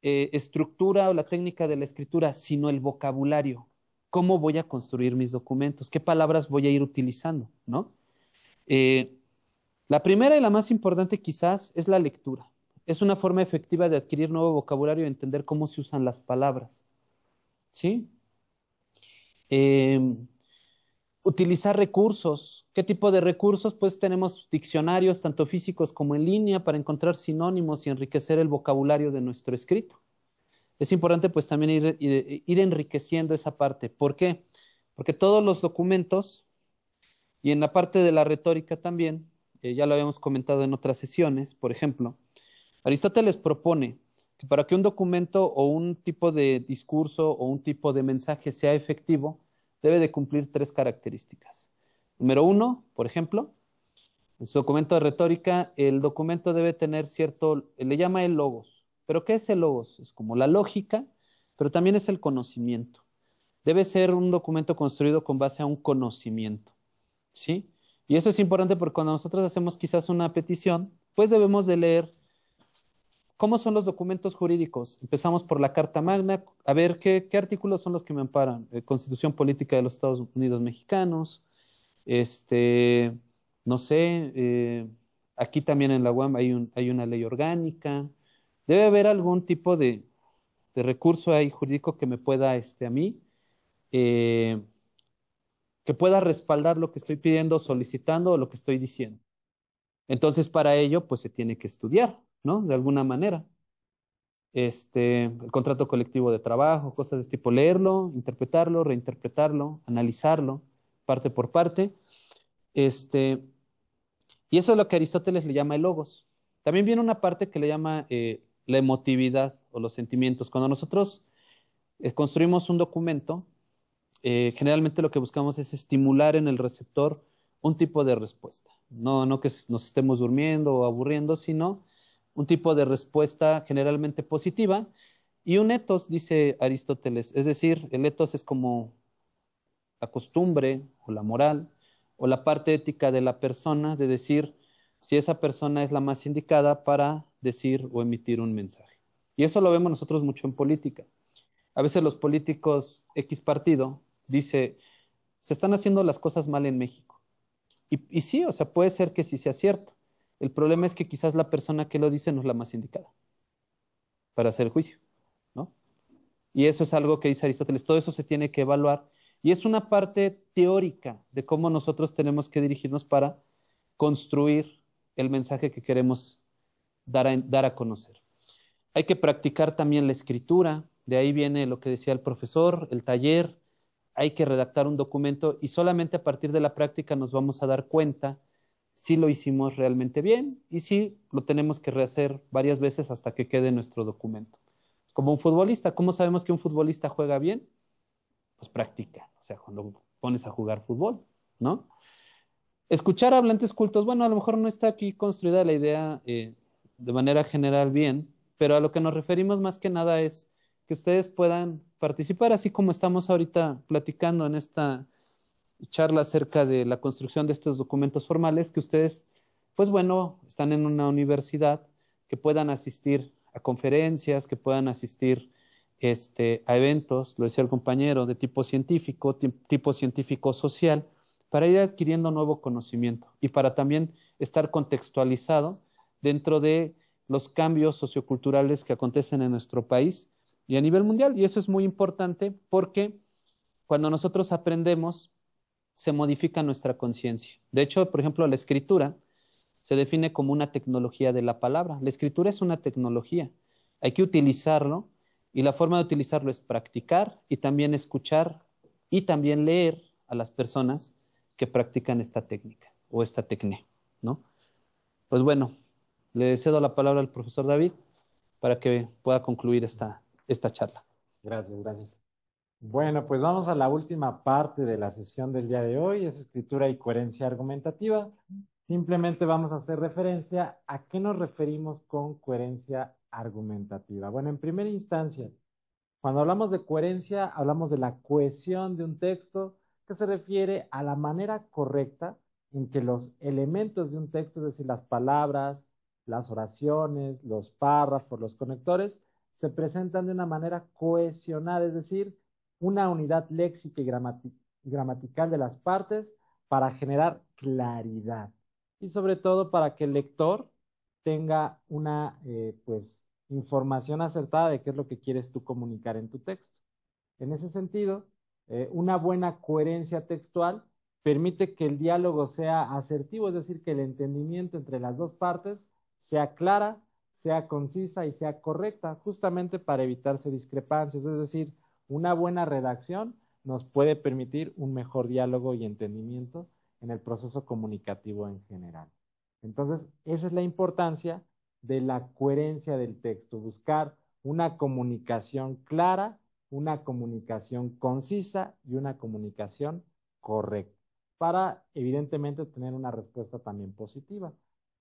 estructura o la técnica de la escritura, sino el vocabulario. ¿Cómo voy a construir mis documentos? ¿Qué palabras voy a ir utilizando? ¿No? La primera y la más importante quizás es la lectura. Es una forma efectiva de adquirir nuevo vocabulario y entender cómo se usan las palabras. ¿Sí? Utilizar recursos. ¿Qué tipo de recursos? Pues tenemos diccionarios, tanto físicos como en línea, para encontrar sinónimos y enriquecer el vocabulario de nuestro escrito. Es importante pues también ir enriqueciendo esa parte. ¿Por qué? Porque todos los documentos, y en la parte de la retórica también, ya lo habíamos comentado en otras sesiones, por ejemplo, Aristóteles propone que para que un documento o un tipo de discurso o un tipo de mensaje sea efectivo, debe de cumplir tres características. Número uno, por ejemplo, en su documento de retórica, el documento debe tener le llama el logos. ¿Pero qué es el logos? Es como la lógica, pero también es el conocimiento. Debe ser un documento construido con base a un conocimiento, ¿sí? Y eso es importante porque cuando nosotros hacemos quizás una petición, pues debemos de leer cómo son los documentos jurídicos. Empezamos por la Carta Magna, a ver qué artículos son los que me amparan. Constitución Política de los Estados Unidos Mexicanos, no sé, aquí también en la UAM hay una ley orgánica. Debe haber algún tipo de recurso ahí jurídico que me pueda, a mí, eh, que pueda respaldar lo que estoy pidiendo, solicitando o lo que estoy diciendo. Entonces, para ello, pues se tiene que estudiar, ¿no? De alguna manera. El contrato colectivo de trabajo, cosas de este tipo, leerlo, interpretarlo, reinterpretarlo, analizarlo, parte por parte. Este, y eso es lo que Aristóteles le llama el logos. También viene una parte que le llama la emotividad o los sentimientos. Cuando nosotros construimos un documento, generalmente lo que buscamos es estimular en el receptor un tipo de respuesta. No que nos estemos durmiendo o aburriendo, sino un tipo de respuesta generalmente positiva. Y un ethos, dice Aristóteles, es decir, el ethos es como la costumbre o la moral o la parte ética de la persona de decir si esa persona es la más indicada para decir o emitir un mensaje. Y eso lo vemos nosotros mucho en política. A veces los políticos X partido dice, se están haciendo las cosas mal en México. Y sí, o sea, puede ser que sí sea cierto. El problema es que quizás la persona que lo dice no es la más indicada para hacer el juicio, ¿no? Y eso es algo que dice Aristóteles, todo eso se tiene que evaluar y es una parte teórica de cómo nosotros tenemos que dirigirnos para construir el mensaje que queremos dar a conocer. Hay que practicar también la escritura, de ahí viene lo que decía el profesor, el taller, hay que redactar un documento y solamente a partir de la práctica nos vamos a dar cuenta si lo hicimos realmente bien y si lo tenemos que rehacer varias veces hasta que quede nuestro documento. Como un futbolista, ¿cómo sabemos que un futbolista juega bien? Pues practica, o sea, cuando pones a jugar fútbol, ¿no? Escuchar a hablantes cultos, bueno, a lo mejor no está aquí construida la idea de manera general bien, pero a lo que nos referimos más que nada es que ustedes puedan participar, así como estamos ahorita platicando en esta charla acerca de la construcción de estos documentos formales, que ustedes, pues bueno, están en una universidad, que puedan asistir a conferencias, que puedan asistir a eventos, lo decía el compañero, de tipo científico social, para ir adquiriendo nuevo conocimiento y para también estar contextualizado dentro de los cambios socioculturales que acontecen en nuestro país y a nivel mundial. Y eso es muy importante porque cuando nosotros aprendemos, se modifica nuestra conciencia. De hecho, por ejemplo, la escritura se define como una tecnología de la palabra. La escritura es una tecnología. Hay que utilizarlo y la forma de utilizarlo es practicar y también escuchar y también leer a las personas que practican esta técnica o esta técnica, ¿no? Pues bueno, le cedo la palabra al profesor David para que pueda concluir esta charla. Gracias, gracias. Bueno, pues vamos a la última parte de la sesión del día de hoy, es escritura y coherencia argumentativa. Simplemente vamos a hacer referencia a qué nos referimos con coherencia argumentativa. Bueno, en primera instancia, cuando hablamos de coherencia, hablamos de la cohesión de un texto que se refiere a la manera correcta en que los elementos de un texto, es decir, las palabras, las oraciones, los párrafos, los conectores, se presentan de una manera cohesionada, es decir, una unidad léxica y gramatical de las partes para generar claridad y sobre todo para que el lector tenga una, pues, información acertada de qué es lo que quieres tú comunicar en tu texto. En ese sentido, una buena coherencia textual permite que el diálogo sea asertivo, es decir, que el entendimiento entre las dos partes sea clara, sea concisa y sea correcta, justamente para evitarse discrepancias. Es decir, una buena redacción nos puede permitir un mejor diálogo y entendimiento en el proceso comunicativo en general. Entonces, esa es la importancia de la coherencia del texto, buscar una comunicación clara, una comunicación concisa y una comunicación correcta, para evidentemente tener una respuesta también positiva.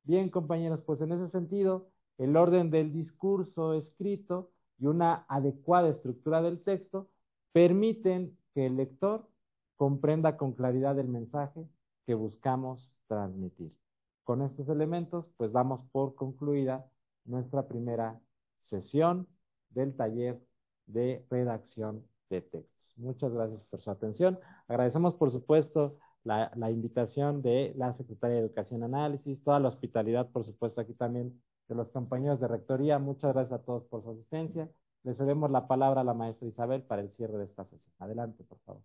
Bien, compañeros, pues en ese sentido, el orden del discurso escrito y una adecuada estructura del texto permiten que el lector comprenda con claridad el mensaje que buscamos transmitir. Con estos elementos, pues damos por concluida nuestra primera sesión del taller de redacción de textos. Muchas gracias por su atención. Agradecemos, por supuesto, la invitación de la Secretaría de Educación y Análisis, toda la hospitalidad, por supuesto, aquí también de los compañeros de Rectoría. Muchas gracias a todos por su asistencia. Le cedemos la palabra a la maestra Isabel para el cierre de esta sesión. Adelante, por favor.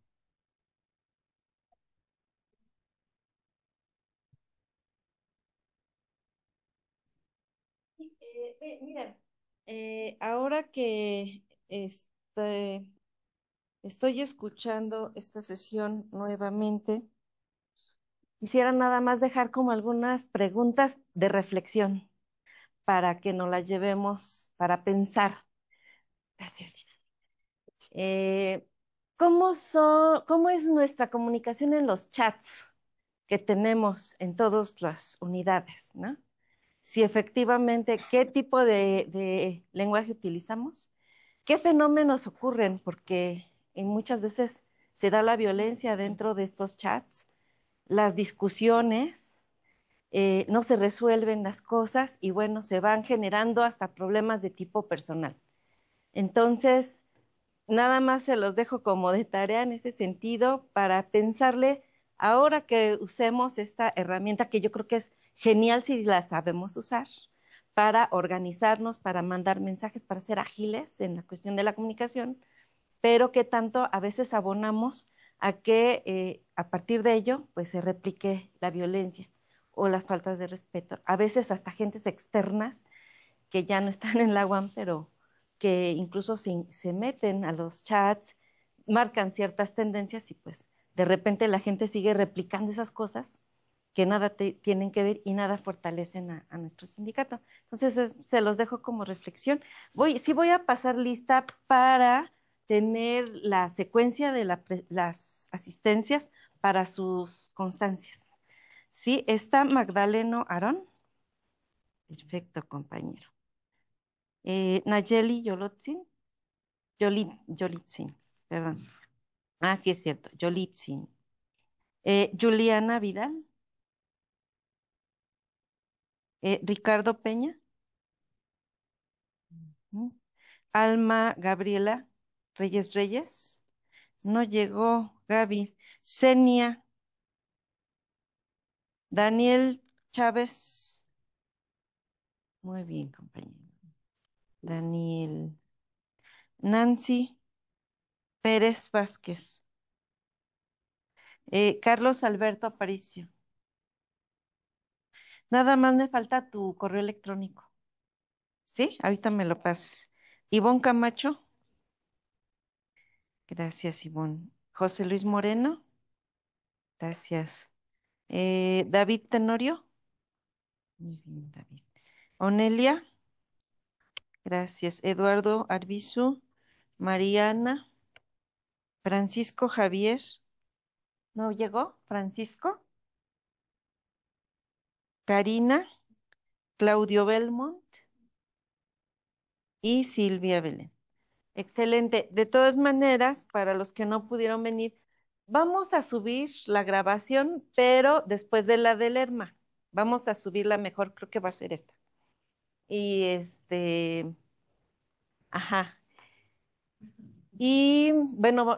Miren, ahora que estoy escuchando esta sesión nuevamente, quisiera nada más dejar como algunas preguntas de reflexión para que nos las llevemos para pensar. Gracias. Eh, ¿Cómo es nuestra comunicación en los chats que tenemos en todas las unidades, ¿no? Si efectivamente, ¿qué tipo de lenguaje utilizamos? ¿Qué fenómenos ocurren? Porque muchas veces se da la violencia dentro de estos chats, las discusiones, no se resuelven las cosas y bueno, se van generando hasta problemas de tipo personal. Entonces, nada más se los dejo como de tarea en ese sentido para pensarle ahora que usemos esta herramienta que yo creo que es genial si la sabemos usar para organizarnos, para mandar mensajes, para ser ágiles en la cuestión de la comunicación, pero que tanto a veces abonamos a que a partir de ello pues se replique la violencia o las faltas de respeto. A veces hasta gentes externas que ya no están en la UAM, pero que incluso se meten a los chats, marcan ciertas tendencias y pues de repente la gente sigue replicando esas cosas que nada tienen que ver y nada fortalecen a nuestro sindicato. Entonces, se los dejo como reflexión. Sí voy a pasar lista para tener la secuencia de las asistencias para sus constancias. Sí, está Magdaleno Aarón. Perfecto, compañero. Nayeli Yolotzin, Yolitzin, perdón. Ah, sí es cierto, Yolitzin. Juliana Vidal, Ricardo Peña, ¿no? Alma Gabriela Reyes Reyes, no llegó Gaby. Senia, Daniel Chávez, muy bien, compañero. Daniel, Nancy Pérez Vázquez, Carlos Alberto Aparicio. Nada más me falta tu correo electrónico. ¿Sí? Ahorita me lo pasas. Ivonne Camacho. Gracias, Ivonne. José Luis Moreno. Gracias. David Tenorio. Muy bien, David. Onelia. Gracias. Eduardo Arbizu. Mariana. Francisco Javier. ¿No llegó? Francisco. Karina. Claudio Belmont. Y Silvia Belén. Excelente. De todas maneras, para los que no pudieron venir, vamos a subir la grabación, pero después de la del Lerma. Vamos a subirla mejor, creo que va a ser esta. Y ajá. Y bueno,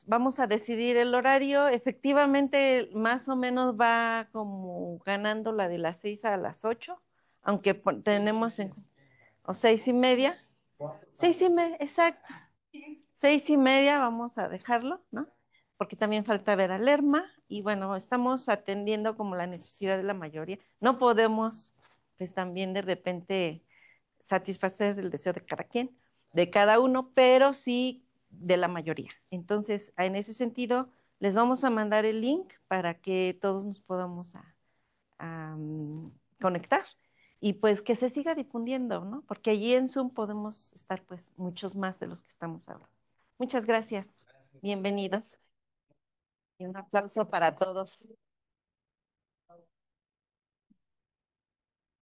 vamos a decidir el horario. Efectivamente, más o menos va como ganando la de las 6 a las 8, aunque tenemos o 6:30. 6:30, exacto. 6:30 vamos a dejarlo, ¿no? Porque también falta ver a Lerma y bueno, estamos atendiendo como la necesidad de la mayoría. No podemos, pues también de repente satisfacer el deseo de cada quien, de cada uno, pero sí de la mayoría. Entonces, en ese sentido, les vamos a mandar el link para que todos nos podamos conectar y pues que se siga difundiendo, ¿no? Porque allí en Zoom podemos estar pues muchos más de los que estamos ahora. Muchas gracias. Bienvenidos. Y un aplauso para todos.